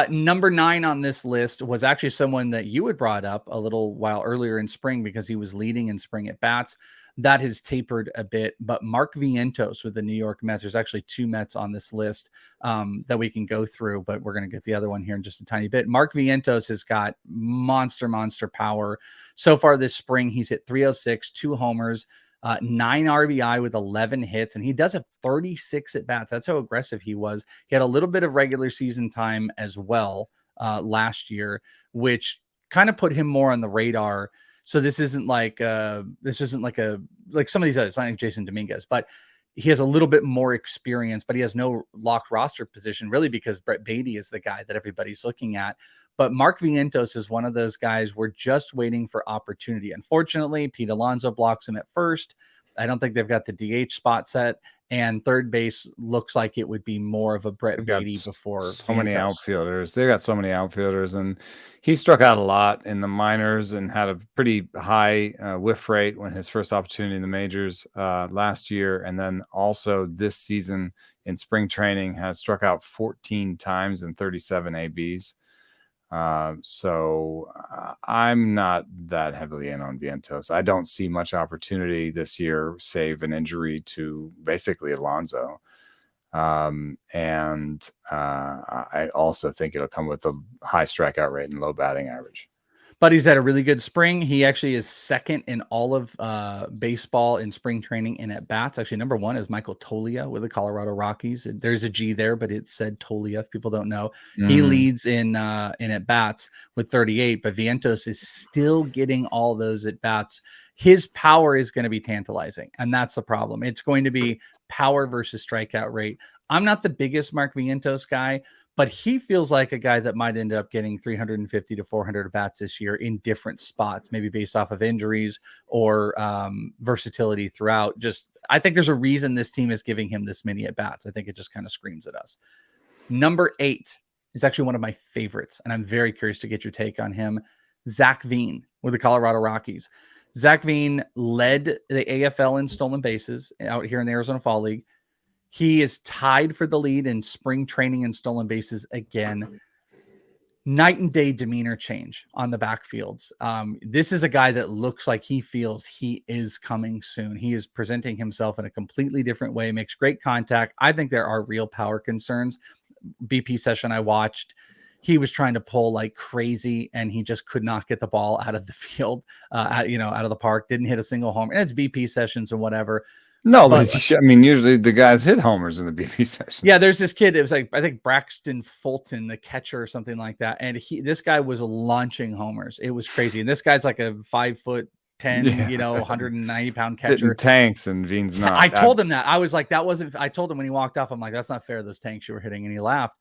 Number 9 on this list was actually someone that you had brought up a little while earlier in spring because he was leading in spring at bats. That has tapered a bit, but Mark Vientos with the New York Mets. There's actually 2 Mets on this list that we can go through, but we're going to get the other one here in just a tiny bit. Mark Vientos has got monster power. So far this spring, he's hit 306, 2 homers, 9 RBI with 11 hits, and he does have 36 at bats. That's how aggressive he was. He had a little bit of regular season time as well last year, which kind of put him more on the radar. So this isn't like some of these others, like Jasson Dominguez, but he has a little bit more experience, but he has no locked roster position really because Baty is the guy that everybody's looking at. But Mark Vientos is one of those guys we're just waiting for opportunity. Unfortunately, Pete Alonso blocks him at first. I don't think they've got the DH spot set, and third base looks like it would be more of a Brett Baty before so many outfielders. They got so many outfielders, and he struck out a lot in the minors and had a pretty high whiff rate when his first opportunity in the majors last year, and then also this season in spring training has struck out 14 times in 37 ABs. So I'm not that heavily in on Vientos. I don't see much opportunity this year, save an injury to basically Alonso. And I also think it'll come with a high strikeout rate and low batting average. But he's had a really good spring. He actually is second in all of baseball in spring training and at bats. Actually, number 1 is Michael Toglia with the Colorado Rockies. There's a G there, but it said Toglia if people don't know. He leads in at bats with 38, but Vientos is still getting all those at bats. His power is going to be tantalizing, and that's the problem. It's going to be power versus strikeout rate. I'm not the biggest Mark Vientos guy, but he feels like a guy that might end up getting 350 to 400 bats this year in different spots, maybe based off of injuries or versatility throughout. I think there's a reason this team is giving him this many at bats. I think it just kind of screams at us. Number 8 is actually one of my favorites, and I'm very curious to get your take on him. Zac Veen with the Colorado Rockies. Zac Veen led the AFL in stolen bases out here in the Arizona Fall League. He is tied for the lead in spring training and stolen bases again. Night and day demeanor change on the backfields. This is a guy that looks like he feels he is coming soon. He is presenting himself in a completely different way, makes great contact. I think there are real power concerns. BP session I watched, he was trying to pull like crazy and he just could not get the ball out of the field, out of the park, didn't hit a single home. And it's BP sessions and whatever. No, but I mean, usually the guys hit homers in the BP session. Yeah, there's this kid. It was like, I think Braxton Fulton, the catcher or something like that. And this guy was launching homers. It was crazy. And this guy's like a 5'10", 190-pound catcher. Hitting tanks, and Veen's not. I told him that. I was like, that wasn't, I told him when he walked off, I'm like, that's not fair, those tanks you were hitting. And he laughed.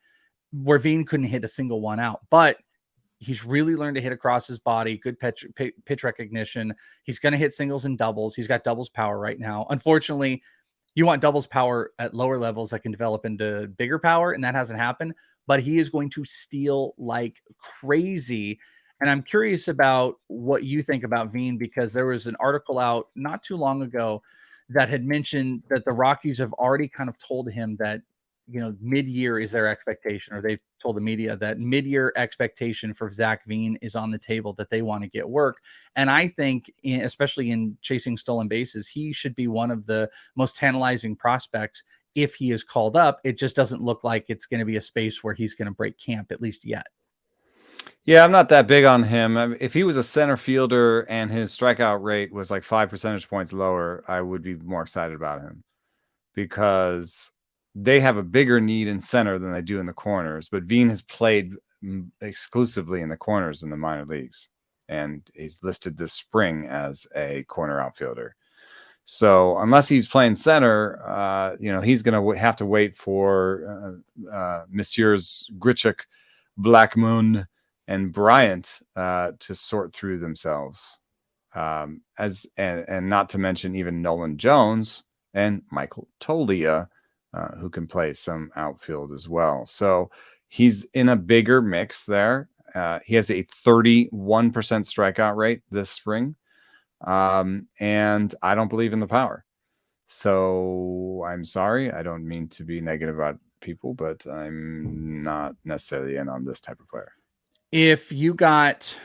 Where Veen couldn't hit a single one out. But he's really learned to hit across his body, good pitch recognition. He's going to hit singles and doubles. He's got doubles power right now. Unfortunately, you want doubles power at lower levels that can develop into bigger power, and that hasn't happened. But he is going to steal like crazy. And I'm curious about what you think about Veen, because there was an article out not too long ago that had mentioned that the Rockies have already kind of told him that, mid-year is their expectation, or they've told the media that mid-year expectation for Zac Veen is on the table, that they want to get work. And I think, especially in chasing stolen bases, he should be one of the most tantalizing prospects if he is called up. It just doesn't look like it's going to be a space where he's going to break camp, at least yet. Yeah, I'm not that big on him. I mean, if he was a center fielder and his strikeout rate was like 5 percentage points lower, I would be more excited about him, because they have a bigger need in center than they do in the corners. But Veen has played exclusively in the corners in the minor leagues. and he's listed this spring as a corner outfielder. So unless he's playing center, he's going to have to wait for Messieurs Grichuk, Blackmon, and Bryant to sort through themselves. And not to mention even Nolan Jones and Michael Tolia, who can play some outfield as well. So he's in a bigger mix there. He has a 31% strikeout rate this spring. And I don't believe in the power. So I'm sorry. I don't mean to be negative about people, but I'm not necessarily in on this type of player. If you got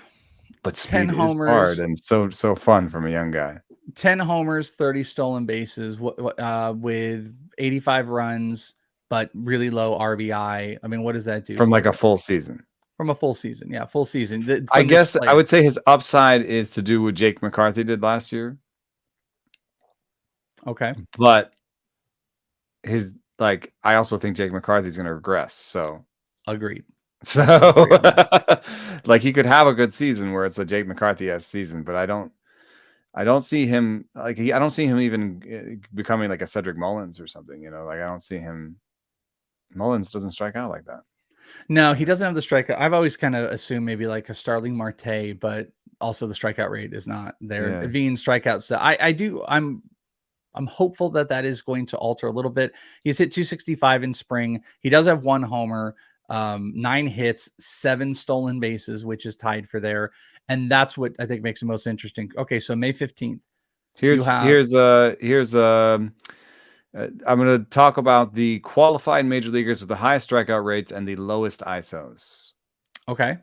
10 homers, hard and so fun from a young guy. 10 homers, 30 stolen bases, with 85 runs, but really low RBI. I mean, what does that do from like a full season? From a full season, yeah, full season. I guess I would say his upside is to do what Jake McCarthy did last year. Okay, but I also think Jake McCarthy is going to regress. So agreed. So like he could have a good season where it's a Jake McCarthy-esque season, but I don't see him I don't see him even becoming like a Cedric Mullins or something, I don't see him. Mullins doesn't strike out like that. No, he doesn't have the strikeout. I've always kind of assumed maybe like a Starling Marte, but also the strikeout rate is not there. Yeah. Veen strikeouts. So I'm hopeful that is going to alter a little bit. He's hit 265 in spring. He does have 1 homer, 9 hits, 7 stolen bases, which is tied for there. And that's what I think makes it most interesting. Okay, so May 15th. I'm going to talk about the qualified major leaguers with the highest strikeout rates and the lowest ISOs. Okay.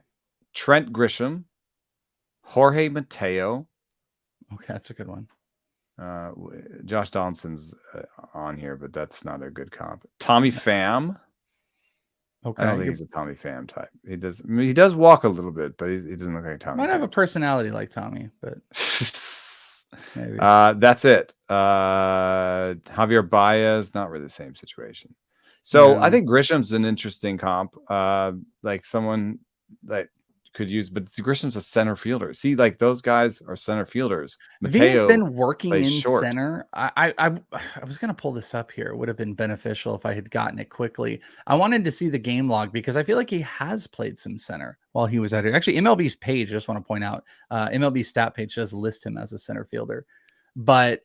Trent Grisham, Jorge Mateo. Okay, that's a good one. Josh Donaldson's on here, but that's not a good comp. Tommy Pham. Okay. I don't think he's a Tommy Pham type. He does walk a little bit, but he doesn't look like Tommy. Might have a personality like Tommy, but maybe. That's it. Javier Baez, not really the same situation. So I think Grisham's an interesting comp. Like someone that could use, but Grisham's a center fielder. See, like those guys are center fielders. Mateo has been working in short. Center. I was gonna pull this up here. It would have been beneficial if I had gotten it quickly. I wanted to see the game log because I feel like he has played some center while he was out here. Actually, MLB's page, just want to point out, MLB stat page does list him as a center fielder, but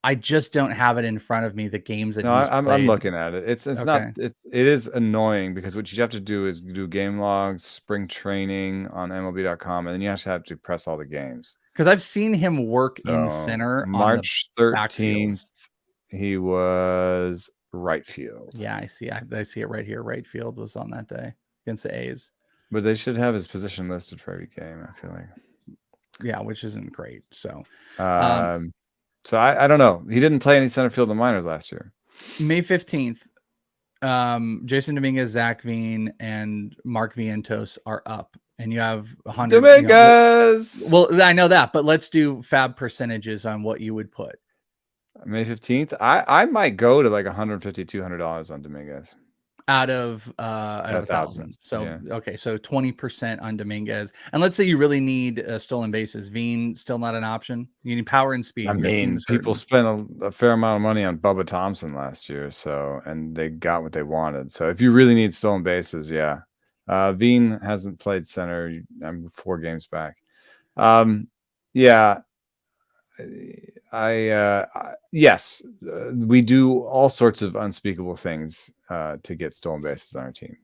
I just don't have it in front of me. The games that I'm looking at it. It's okay. Not. It is annoying because what you have to do is do game logs, spring training on MLB.com, and then you have to press all the games. Because I've seen him work in center. March 13th, he was right field. Yeah, I see. I see it right here. Right field was on that day against the A's. But they should have his position listed for every game, I feel like. Yeah, which isn't great. So. So I don't know. He didn't play any center field in the minors last year. May 15th, Jasson Dominguez, Zac Veen, and Mark Vientos are up. And you have 100. Dominguez! Well, I know that, but let's do fab percentages on what you would put. May 15th, I might go to like $150, $200 on Dominguez. Out of 1,000. So, yeah. Okay. So 20% on Dominguez. And let's say you really need stolen bases. Veen still not an option. You need power and speed. I mean, people spent a fair amount of money on Bubba Thompson last year. And they got what they wanted. So if you really need stolen bases, yeah. Veen hasn't played center. I'm 4 games back. Yeah. Yes, we do all sorts of unspeakable things to get stolen bases on our team.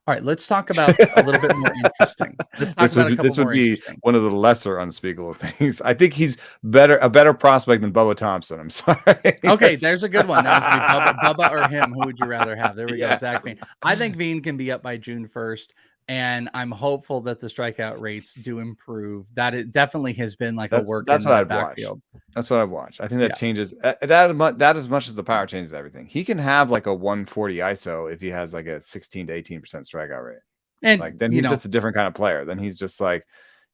All right, let's talk about a little bit more interesting. This would be one of the lesser unspeakable things. I think he's a better prospect than Bubba Thompson. I'm sorry. Okay, there's a good one. That was Bubba or him. Who would you rather have? There we go, Zac Veen. I think Veen can be up by June 1st. And I'm hopeful that the strikeout rates do improve. That it definitely has been like a work in the backfield. That's what I've watched. I think that changes that as much as the power changes everything. He can have like a 140 ISO if he has like a 16 to 18% strikeout rate. And like then he's just a different kind of player. Then he's just like,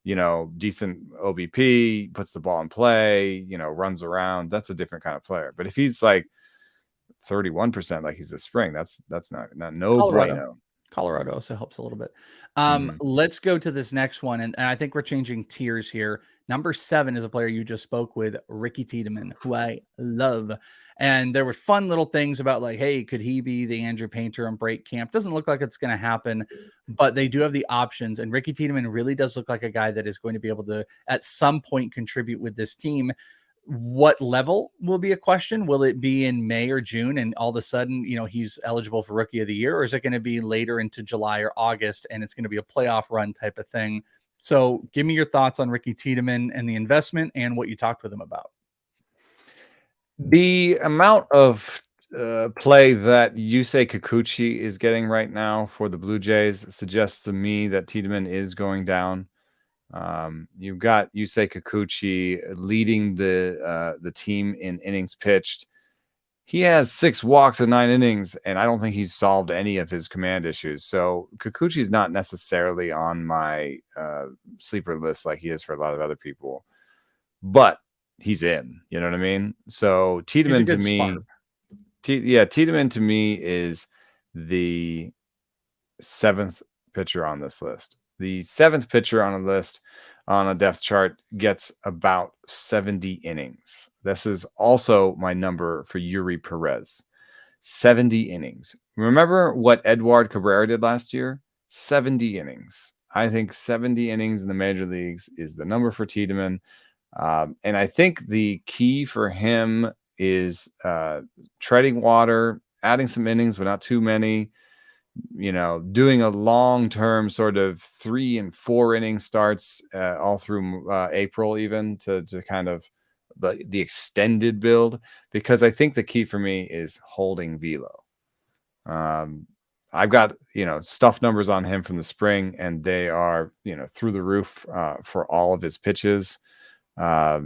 decent OBP, puts the ball in play, runs around. That's a different kind of player. But if he's like 31%, like he's this spring, that's not no bueno. Colorado also helps a little bit. Mhm. Let's go to this next one. And I think we're changing tiers here. Number 7 is a player you just spoke with, Ricky Tiedemann, who I love. And there were fun little things about like, hey, could he be the Andrew Painter on break camp? Doesn't look like it's going to happen, but they do have the options. And Ricky Tiedemann really does look like a guy that is going to be able to, at some point, contribute with this team. What level will be a question? Will it be in May or June and all of a sudden, he's eligible for rookie of the year, or is it going to be later into July or August and it's going to be a playoff run type of thing? So give me your thoughts on Ricky Tiedemann and the investment and what you talked with him about. The amount of play that Yusei Kikuchi is getting right now for the Blue Jays suggests to me that Tiedemann is going down. You've got Yusei Kikuchi leading the team in innings pitched. He has 6 walks in 9 innings, and I don't think he's solved any of his command issues. So Kikuchi's not necessarily on my sleeper list like he is for a lot of other people, but he's in. You know what I mean? So Tiedemann to me, Tiedemann to me is the 7th pitcher on this list. The 7th pitcher on a list on a depth chart gets about 70 innings. This is also my number for Yuri Perez. 70 innings. Remember what Edward Cabrera did last year? 70 innings. I think 70 innings in the major leagues is the number for Tiedemann. And I think the key for him is treading water, adding some innings, but not too many. Doing a long-term sort of 3 and 4 inning starts all through April, even to kind of the extended build, because I think the key for me is holding velo. I've got stuff numbers on him from the spring, and they are through the roof for all of his pitches. Let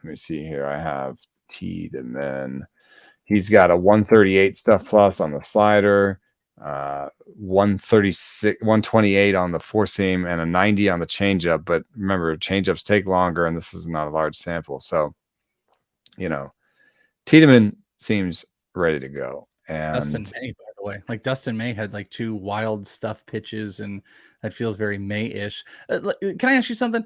me see here. I have Tiedemann. He's got a 138 stuff plus on the slider, 136, 128 on the four seam, and a 90 on the changeup. But remember, changeups take longer, and this is not a large sample. So, Tiedemann seems ready to go. And Dustin May, by the way, like Dustin May had like 2 wild stuff pitches, and that feels very May-ish. Can I ask you something?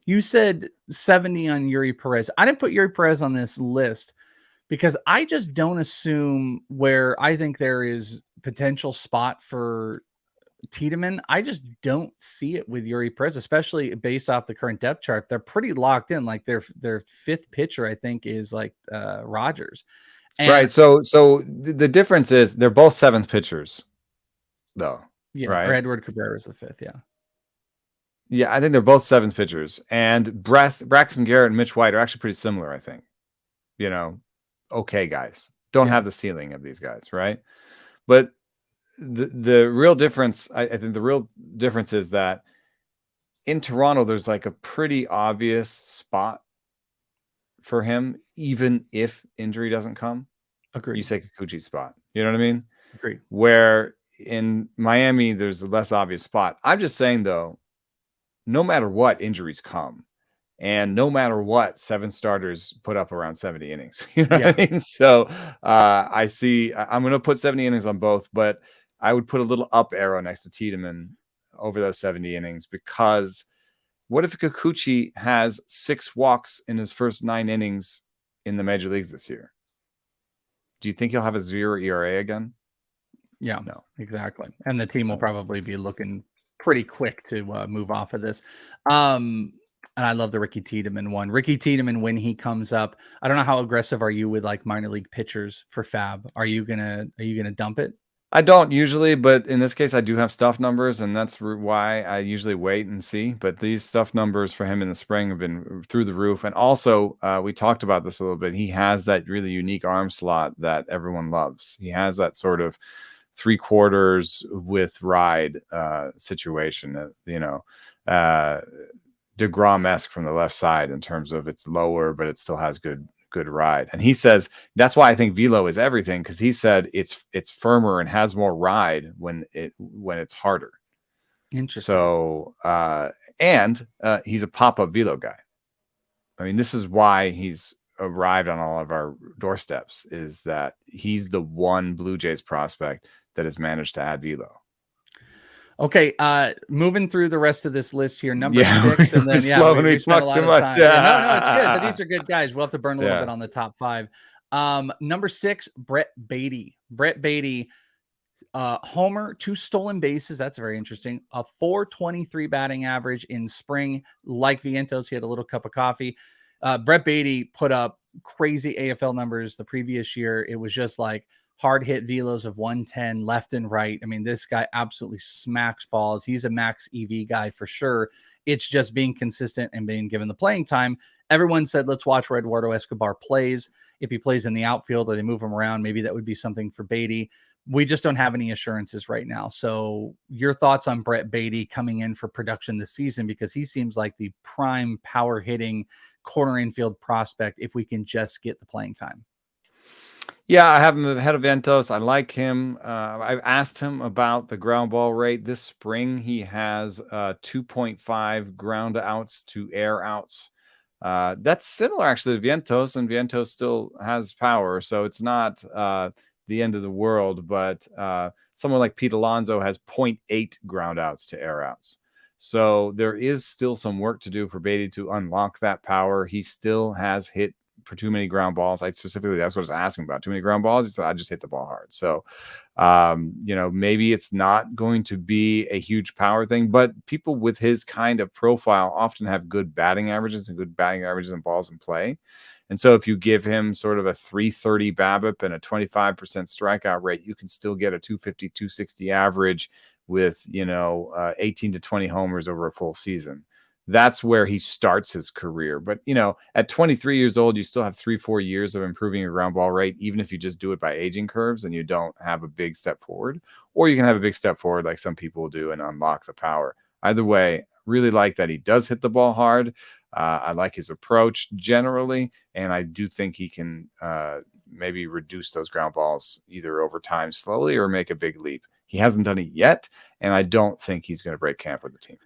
You said 70 on Yuri Perez. I didn't put Yuri Perez on this list because I just don't assume where I think there is potential spot for Tiedemann. I just don't see it with Yuri Perez, especially based off the current depth chart. They're pretty locked in. Like their 5th pitcher, I think, is like Rogers. And right. So the difference is they're both 7th pitchers, though. Yeah. Right. Or Edward Cabrera is the 5th. Yeah. Yeah, I think they're both 7th pitchers. And Braxton Garrett and Mitch White are actually pretty similar, I think. Okay, guys. Don't have the ceiling of these guys, right? But the real difference, I think the real difference is that in Toronto, there's like a pretty obvious spot for him, even if injury doesn't come. Agreed. You say Kikuchi's spot. You know what I mean? Agreed. Where in Miami, there's a less obvious spot. I'm just saying, though, no matter what, injuries come. And no matter what, 7 starters put up around 70 innings. You know what I mean? So I see I'm going to put 70 innings on both, but I would put a little up arrow next to Tiedemann over those 70 innings, because what if Kikuchi has 6 walks in his first 9 innings in the major leagues this year? Do you think he'll have a 0 ERA again? Yeah, no, exactly. And the team will probably be looking pretty quick to move off of this. And I love the Ricky Tiedemann one. Ricky Tiedemann, when he comes up, I don't know how aggressive are you with like minor league pitchers for Fab? Are you gonna dump it? I don't usually, but in this case, I do have stuff numbers, and that's why I usually wait and see. But these stuff numbers for him in the spring have been through the roof. And also, we talked about this a little bit. He has that really unique arm slot that everyone loves. He has that sort of 3/4 with ride situation, DeGrom-esque from the left side in terms of it's lower, but it still has good ride. And he says that's why I think velo is everything, because he said it's firmer and has more ride when it's harder. Interesting. So and he's a pop-up velo guy. I mean, this is why he's arrived on all of our doorsteps, is that he's the one Blue Jays prospect that has managed to add velo. Okay, moving through the rest of this list here, number 6, and then we spent a lot of time. No, it's good, but these are good guys. We'll have to burn a little bit on the top 5. Number 6, Brett Baty. Brett Baty, homer, 2 stolen bases. That's very interesting. A .423 batting average in spring. Like Vientos, he had a little cup of coffee. Brett Baty put up crazy AFL numbers the previous year. It was just like hard hit velos of 110 left and right. I mean, this guy absolutely smacks balls. He's a max EV guy for sure. It's just being consistent and being given the playing time. Everyone said, let's watch where Eduardo Escobar plays. If he plays in the outfield or they move him around, maybe that would be something for Baty. We just don't have any assurances right now. So your thoughts on Brett Baty coming in for production this season, because he seems like the prime power hitting corner infield prospect if we can just get the playing time. Yeah, I have him ahead of Vientos. I like him. I've asked him about the ground ball rate. This spring, he has 2.5 ground outs to air outs. That's similar, actually, to Vientos, and Vientos still has power, so it's not the end of the world. But someone like Pete Alonso has 0.8 ground outs to air outs. So there is still some work to do for Baty to unlock that power. He still has hit for too many ground balls. That's what I was asking about. Too many ground balls. He said, I just hit the ball hard. So, maybe it's not going to be a huge power thing, but people with his kind of profile often have good batting averages and balls in play. And so if you give him sort of a 330 BABIP and a 25% strikeout rate, you can still get a 250, 260 average with, 18 to 20 homers over a full season. That's where he starts his career. But, at 23 years old, you still have 3-4 years of improving your ground ball rate, even if you just do it by aging curves and you don't have a big step forward. Or you can have a big step forward like some people do and unlock the power. Either way, really like that he does hit the ball hard. I like his approach generally, and I do think he can maybe reduce those ground balls either over time slowly or make a big leap. He hasn't done it yet, and I don't think he's going to break camp with the team.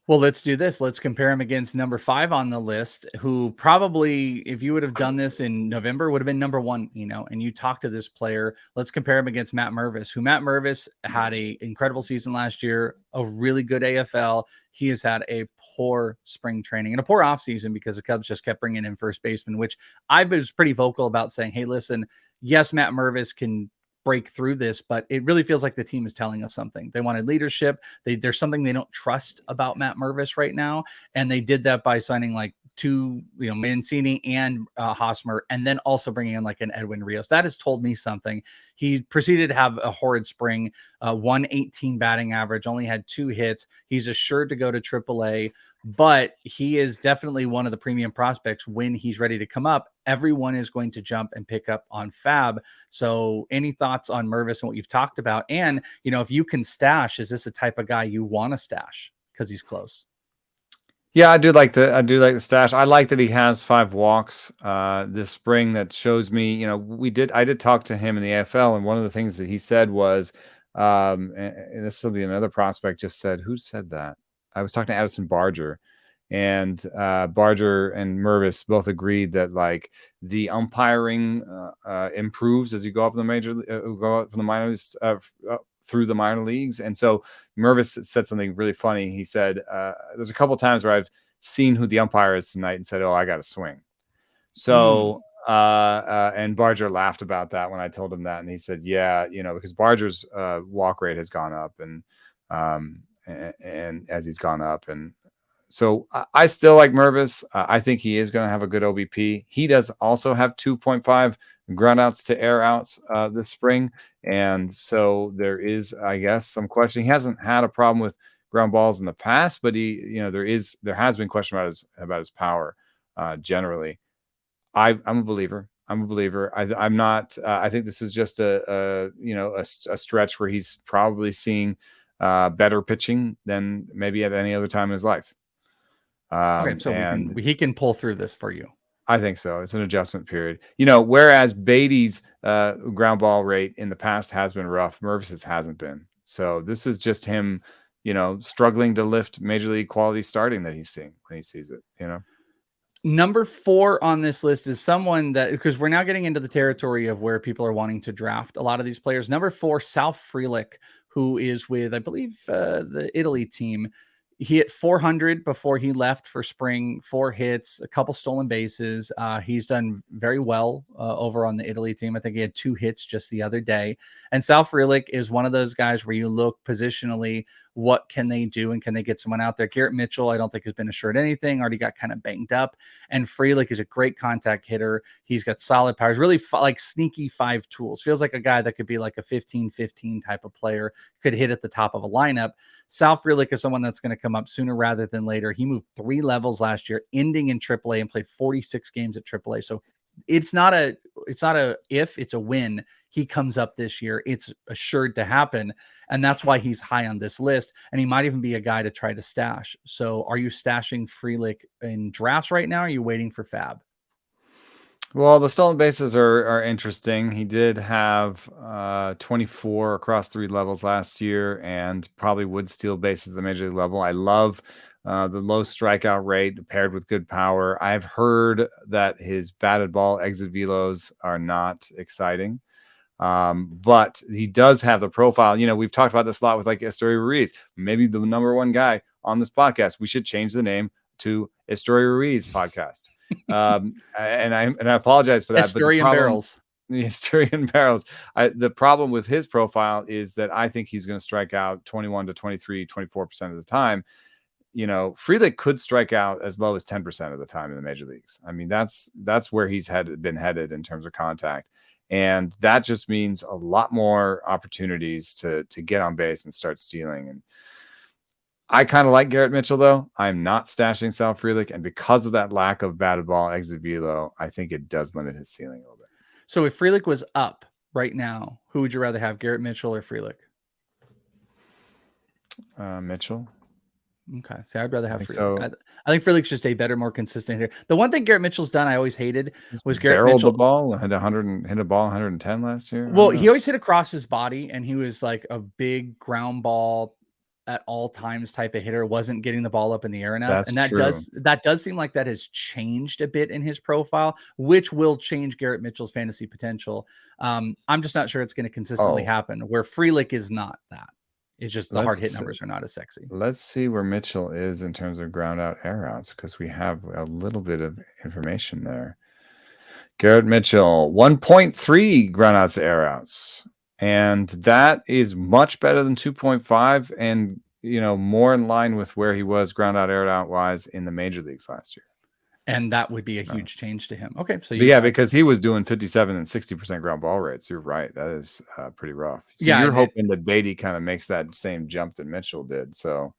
Well, let's do this. Let's compare him against number 5 on the list, who probably, if you would have done this in November, would have been number 1, and you talk to this player. Let's compare him against Matt Mervis, who Matt Mervis had an incredible season last year, a really good AFL. He has had a poor spring training and a poor offseason because the Cubs just kept bringing in first baseman, which I was pretty vocal about saying, hey, listen, yes, Matt Mervis can break through this, but it really feels like the team is telling us something. They wanted leadership. There's something they don't trust about Matt Mervis right now, and they did that by signing like 2, Mancini and Hosmer, and then also bringing in like an Edwin Rios. That has told me something. He proceeded to have a horrid spring, 118 batting average, only had 2 hits. He's assured to go to AAA, but he is definitely one of the premium prospects when he's ready to come up. Everyone is going to jump and pick up on Fab. So any thoughts on Mervis and what you've talked about? And, if you can stash, is this a type of guy you want to stash because he's close? Yeah, I do like the stash. I like that he has 5 walks this spring. That shows me, I did talk to him in the AFL, and one of the things that he said was, and this will be another prospect just said, who said that? I was talking to Addison Barger, and Barger and Mervis both agreed that like the umpiring improves as you go up the go up from the minors through the minor leagues. And so Mervis said something really funny. He said, there's a couple of times where I've seen who the umpire is tonight and said, oh, I got to swing. So, and Barger laughed about that when I told him that. And he said, yeah, because Barger's walk rate has gone up and as he's gone up. And so I still like Mervis. I think he is going to have a good OBP. He does also have 2.5 ground outs to air outs this spring. And so there is, I guess, some question. He hasn't had a problem with ground balls in the past, but there has been question about his power generally. I'm a believer. I'm not. I think this is just a stretch where he's probably seeing better pitching than maybe at any other time in his life. Okay, so he can pull through this for you. I think so. It's an adjustment period. Whereas Baty's ground ball rate in the past has been rough, Mervis's hasn't been. So this is just him, struggling to lift major league quality starting that he's seeing when he sees it. Number 4 on this list is someone that, because we're now getting into the territory of where people are wanting to draft a lot of these players. Number 4, Sal Frelick, who is with, I believe, the Italy team. He hit 400 before he left for spring, 4 hits, a couple stolen bases. He's done very well over on the Italy team. I think he had 2 hits just the other day. And Sal Frelick is one of those guys where you look positionally, what can they do and can they get someone out there? Garrett Mitchell, I don't think has been assured anything, already got kind of banged up. And Frelick is a great contact hitter. He's got solid powers, really like sneaky 5 tools. Feels like a guy that could be like a 15-15 type of player, could hit at the top of a lineup. Sal Frelick is someone that's going to come up sooner rather than later. He moved 3 levels last year, ending in AAA, and played 46 games at AAA. So it's not a if, it's a when he comes up this year. It's assured to happen, and that's why he's high on this list. And he might even be a guy to try to stash. So, are you stashing Frelick in drafts right now? Or are you waiting for Fab? Well, the stolen bases are interesting. He did have 24 across 3 levels last year, and probably would steal bases at the major league level. I love the low strikeout rate paired with good power. I've heard that his batted ball exit velos are not exciting. But he does have the profile. You know, we've talked about this a lot with like Estoy Ruiz, maybe the number 1 guy on this podcast. We should change the name to Estoy Ruiz podcast. And I apologize for that. Asturian Barrels. The Asturian Barrels. The problem with his profile is that I think he's going to strike out 21 to 23, 24% of the time. You know, Frelick could strike out as low as 10% of the time in the major leagues. I mean, that's where he's been headed in terms of contact. And that just means a lot more opportunities to get on base and start stealing. And I kind of like Garrett Mitchell, though. I'm not stashing Sal Frelick. And because of that lack of batted ball exit velo, I think it does limit his ceiling a little bit. So if Frelick was up right now, who would you rather have, Garrett Mitchell or Frelick? Mitchell. Okay. See, I'd rather have Frelick. So. I think Frelick's just a better, more consistent hitter. The one thing Garrett Mitchell's done I always hated was Garrett barreled Mitchell. The ball, hit a ball 110 last year. Well, he always hit across his body, and he was like a big ground ball at all times type of hitter, wasn't getting the ball up in the air enough. That's and that true. does seem like that has changed a bit in his profile, which will change Garrett Mitchell's fantasy potential. I'm just not sure it's going to consistently happen, where Frelick is not that. It's just the hard hit numbers are not as sexy. Let's see where Mitchell is in terms of ground out air outs, because we have a little bit of information there. Garrett Mitchell, 1.3 ground outs to air outs. And that is much better than 2.5 and, you know, more in line with where he was ground out, air out wise in the major leagues last year. And that would be a huge change to him. Okay. So because he was doing 57 and 60% ground ball rates. You're right. That is pretty rough. So you're hoping that Baty kind of makes that same jump that Mitchell did. So,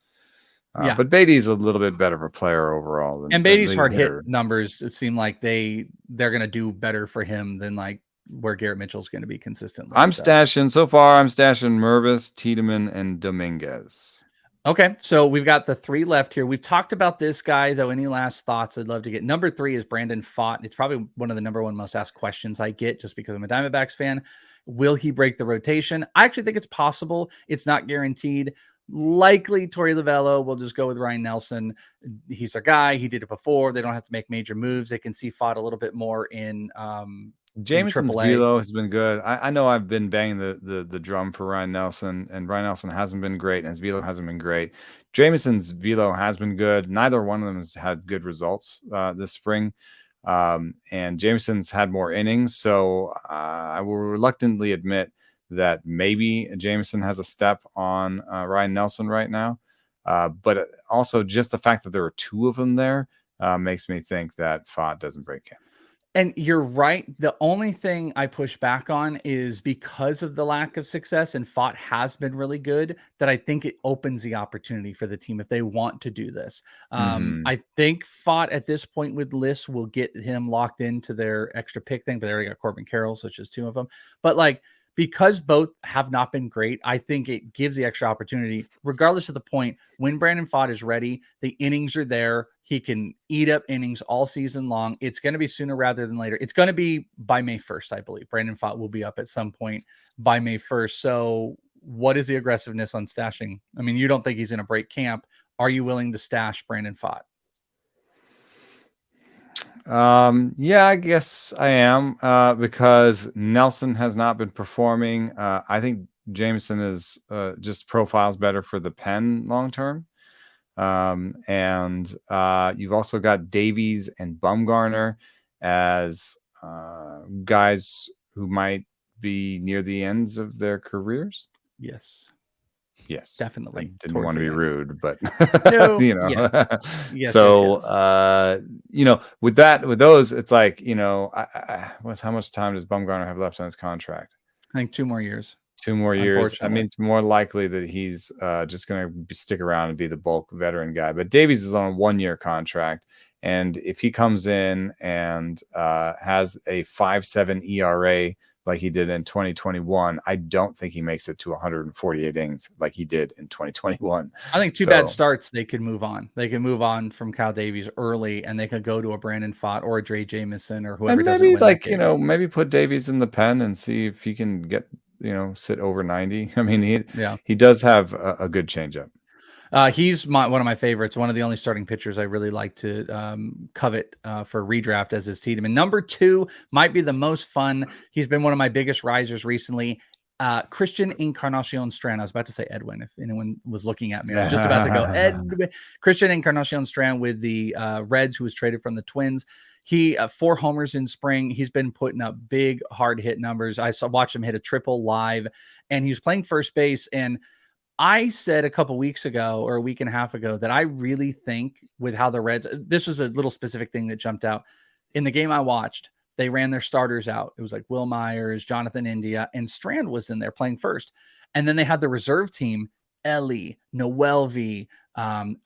but Baty's a little bit better of a player overall. And Baty's hard hit numbers seem like they're going to do better for him than like where Garrett Mitchell's going to be consistently. I'm stashing Mervis, Tiedemann, and Dominguez. Okay, so we've got the 3 left here. We've talked about this guy, though. Any last thoughts? I'd love to get. Number 3 is Bradon Pfaadt. It's probably one of the number 1 most asked questions I get just because I'm a Diamondbacks fan. Will he break the rotation? I actually think it's possible. It's not guaranteed. Likely Torey Lovullo will just go with Ryan Nelson. He's their guy. He did it before. They don't have to make major moves. They can see Pfaadt a little bit more in Jameson's velo has been good. I know I've been banging the drum for Ryan Nelson, and Ryan Nelson hasn't been great, and his velo hasn't been great. Jameson's velo has been good. Neither one of them has had good results this spring, and Jameson's had more innings. So I will reluctantly admit that maybe Jameson has a step on Ryan Nelson right now, but also just the fact that there are 2 of them there makes me think that Pfaadt doesn't break camp. And you're right. The only thing I push back on is because of the lack of success, and Pfaadt has been really good, that I think it opens the opportunity for the team if they want to do this. I think Pfaadt at this point with lists will get him locked into their extra pick thing, but they already got Corbin Carroll, so it's just 2 of them. But like, because both have not been great, I think it gives the extra opportunity, regardless of the point. When Bradon Pfaadt is ready, the innings are there. He can eat up innings all season long. It's going to be sooner rather than later. It's going to be by May 1st, I believe. Bradon Pfaadt will be up at some point by May 1st. So what is the aggressiveness on stashing? I mean, you don't think he's going to break camp. Are you willing to stash Bradon Pfaadt? Yeah, I guess I am, because Nelson has not been performing. I think Jameson is just profiles better for the pen long term. And you've also got Davies and Bumgarner as guys who might be near the ends of their careers. Yes. Yes, Definitely. I didn't Towards want to be the end. rude, but No. you know, Yes. Yes. so Yes. you know, with those, it's like, you know, how much time does Bumgarner have left on his contract? I think 2 more years. 2 more years. I mean, Unfortunately. it's more likely that he's just going to stick around and be the bulk veteran guy. But Davies is on a 1-year contract, and if he comes in and has a 5.7 ERA like he did in 2021, I don't think he makes it to 148 innings like he did in 2021. I think 2 bad starts, they could move on. They can move on from Kyle Davies early, and they could go to a Bradon Pfaadt or a Dre Jameson or whoever And doesn't maybe, win that like, you game. know, maybe put Davies in the pen and see if he can get, you know, sit over 90. I mean, he does have a good changeup. He's one of my favorites. One of the only starting pitchers I really like to covet for redraft as his Tiedemann. Number 2 might be the most fun. He's been one of my biggest risers recently. Christian Encarnacion-Strand. I was about to say Edwin, if anyone was looking at me. I was just about to go Edwin. Christian Encarnacion-Strand with the Reds, who was traded from the Twins. He 4 homers in spring. He's been putting up big, hard hit numbers. I watched him hit a triple live, and he's playing first base. And I said a couple weeks ago or a week and a half ago that I really think with how the Reds, this was a little specific thing that jumped out in the game I watched. They ran their starters out. It was like Will Myers, Jonathan India, and Strand was in there playing first. And then they had the reserve team, Ellie, Noelvi,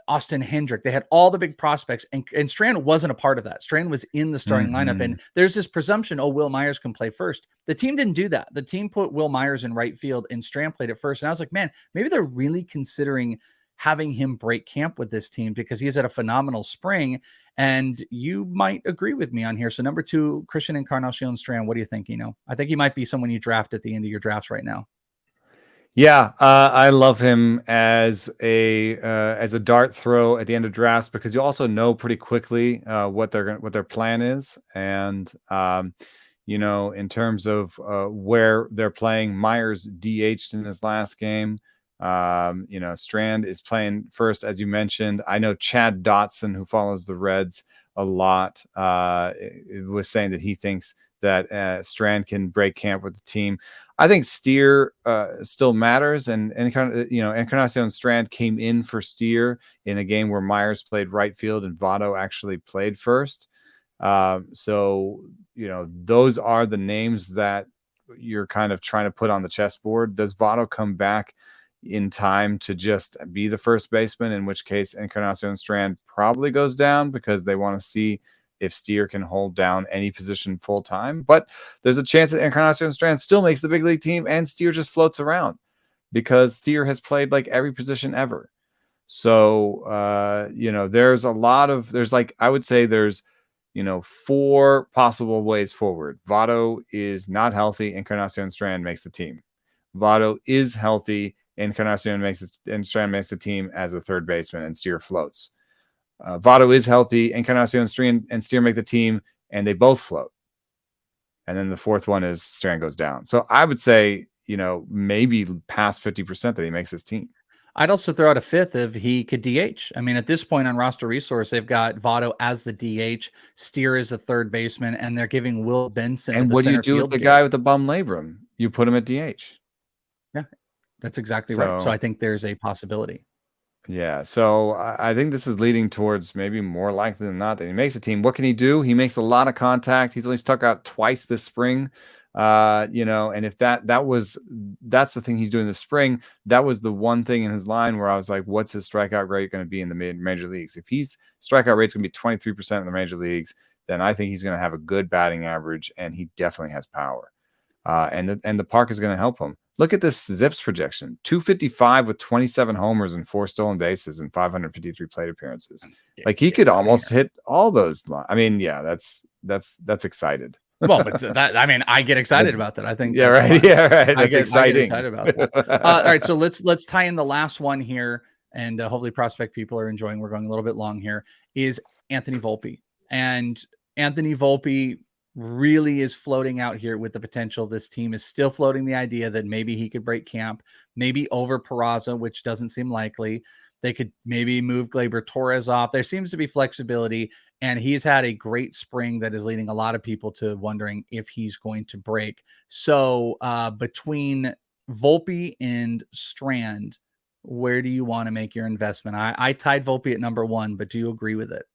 Austin Hendrick. They had all the big prospects, and Strand wasn't a part of that. Strand was in the starting lineup, and there's this presumption, oh, Will Myers can play first. The team didn't do that. The team put Will Myers in right field, and Strand played at first. And I was like, man, maybe they're really considering having him break camp with this team because he's had a phenomenal spring. And you might agree with me on here. So number 2, Christian Encarnacion-Strand. What do you think? You know, I think he might be someone you draft at the end of your drafts right now. Yeah, I love him as a dart throw at the end of drafts because you also know pretty quickly what their plan is, and you know, in terms of where they're playing. Myers DH'd in his last game. You know, Strand is playing first, as you mentioned. I know Chad Dotson, who follows the Reds a lot, was saying that he thinks that Strand can break camp with the team. I think Steer still matters, and you know, Encarnacion-Strand came in for Steer in a game where Myers played right field and Votto actually played first. So, you know, those are the names that you're kind of trying to put on the chessboard. Does Votto come back in time to just be the first baseman, in which case Encarnacion-Strand probably goes down because they want to see if Steer can hold down any position full time. But there's a chance that Encarnacion-Strand still makes the big league team and Steer just floats around because Steer has played like every position ever. So, you know, there's like, I would say there's, you know, 4 possible ways forward. Votto is not healthy. Encarnacion-Strand makes the team. Votto is healthy. Strand makes the team as a third baseman and Steer floats. Votto is healthy. Encarnacion-Strand and Steer make the team, and they both float. And then the 4th one is Strand goes down. So I would say, you know, maybe past 50% that he makes his team. I'd also throw out a 5th if he could DH. I mean, at this point on roster resource, they've got Votto as the DH, Steer as a third baseman, and they're giving Will Benson. And what do you do with the guy with the bum labrum? You put him at DH. Yeah, that's exactly right. So I think there's a possibility. Yeah, so I think this is leading towards maybe more likely than not that he makes a team. What can he do? He makes a lot of contact. He's only struck out twice this spring. You know, and if that's the thing he's doing this spring. That was the one thing in his line where I was like, what's his strikeout rate going to be in the major leagues? If his strikeout rate's going to be 23% in the major leagues, then I think he's going to have a good batting average, and he definitely has power. And the park is going to help him. Look at this ZiPS projection: 255 with 27 homers and 4 stolen bases and 553 plate appearances. Like, he could almost hit all those. I mean, yeah, that's excited. Well, but that, I mean, I get excited about that. I think, yeah, right. Fun. Yeah, right. That's exciting. I get excited about that. All right, so let's tie in the last one here, and hopefully prospect people are enjoying. We're going a little bit long here. Is Anthony Volpe, and Anthony Volpe really is floating out here with the potential. This team is still floating the idea that maybe he could break camp, maybe over Peraza, which doesn't seem likely. They could maybe move Gleyber Torres off. There seems to be flexibility, and he's had a great spring that is leading a lot of people to wondering if he's going to break. So between Volpe and Strand, where do you want to make your investment? I tied Volpe at number 1, but do you agree with it?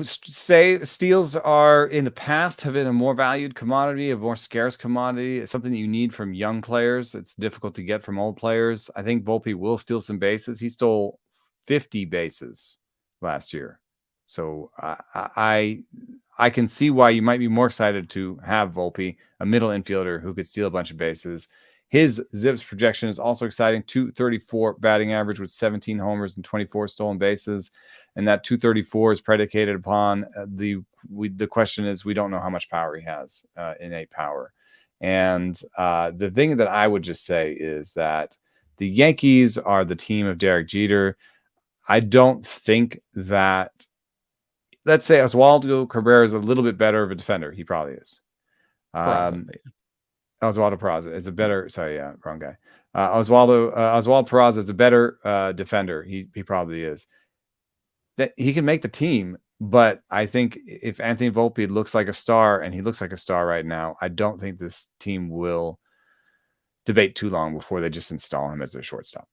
Say steals are in the past have been a more valued commodity, a more scarce commodity. It's something that you need from young players. It's difficult to get from old players. I think Volpe will steal some bases. He stole 50 bases last year. So I can see why you might be more excited to have Volpe, a middle infielder who could steal a bunch of bases. His ZiPS projection is also exciting. 234 batting average with 17 homers and 24 stolen bases. And that 234 is predicated upon the question is we don't know how much power he has, innate power. And the thing that I would just say is that the Yankees are the team of Derek Jeter. I don't think that, let's say Oswaldo Cabrera is a little bit better of a defender. He probably is. Oswaldo Peraza is a better, wrong guy. Oswaldo Peraza is a better defender. He probably is. That he can make the team, but I think if Anthony Volpe looks like a star, and he looks like a star right now, I don't think this team will debate too long before they just install him as their shortstop.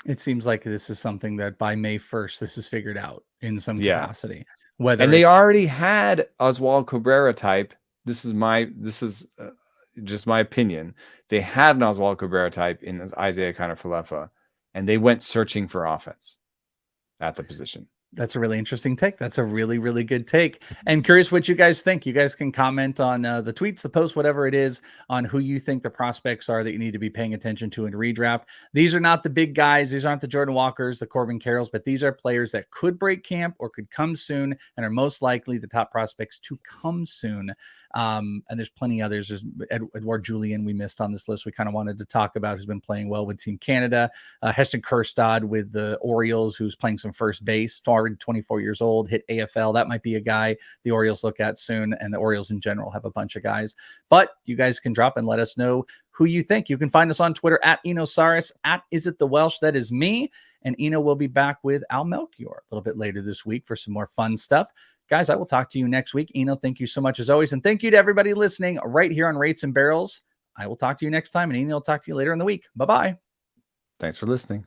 It seems like this is something that by May 1st, this is figured out in some capacity. And they already had Oswald Cabrera type. This is just my opinion. They had an Oswald Cabrera type in Isaiah Kiner-Falefa, and they went searching for offense at the position. That's a really interesting take. That's a really, really good take. And curious what you guys think. You guys can comment on the tweets, the post, whatever it is, on who you think the prospects are that you need to be paying attention to in redraft. These are not the big guys. These aren't the Jordan Walkers, the Corbin Carrolls, but these are players that could break camp or could come soon and are most likely the top prospects to come soon. And there's plenty others. There's Edouard Julien we missed on this list. We kind of wanted to talk about who's been playing well with Team Canada. Heston Kjerstad with the Orioles, who's playing some first base. 24 years old, hit AFL. That might be a guy the Orioles look at soon, and the Orioles in general have a bunch of guys. But you guys can drop and let us know who you think. You can find us on Twitter at Enosaurus, at Is It The Welsh. That is me. And Eno will be back with Al Melchior a little bit later this week for some more fun stuff. Guys, I will talk to you next week. Eno, thank you so much as always. And thank you to everybody listening right here on Rates and Barrels. I will talk to you next time, and Eno will talk to you later in the week. Bye-bye. Thanks for listening.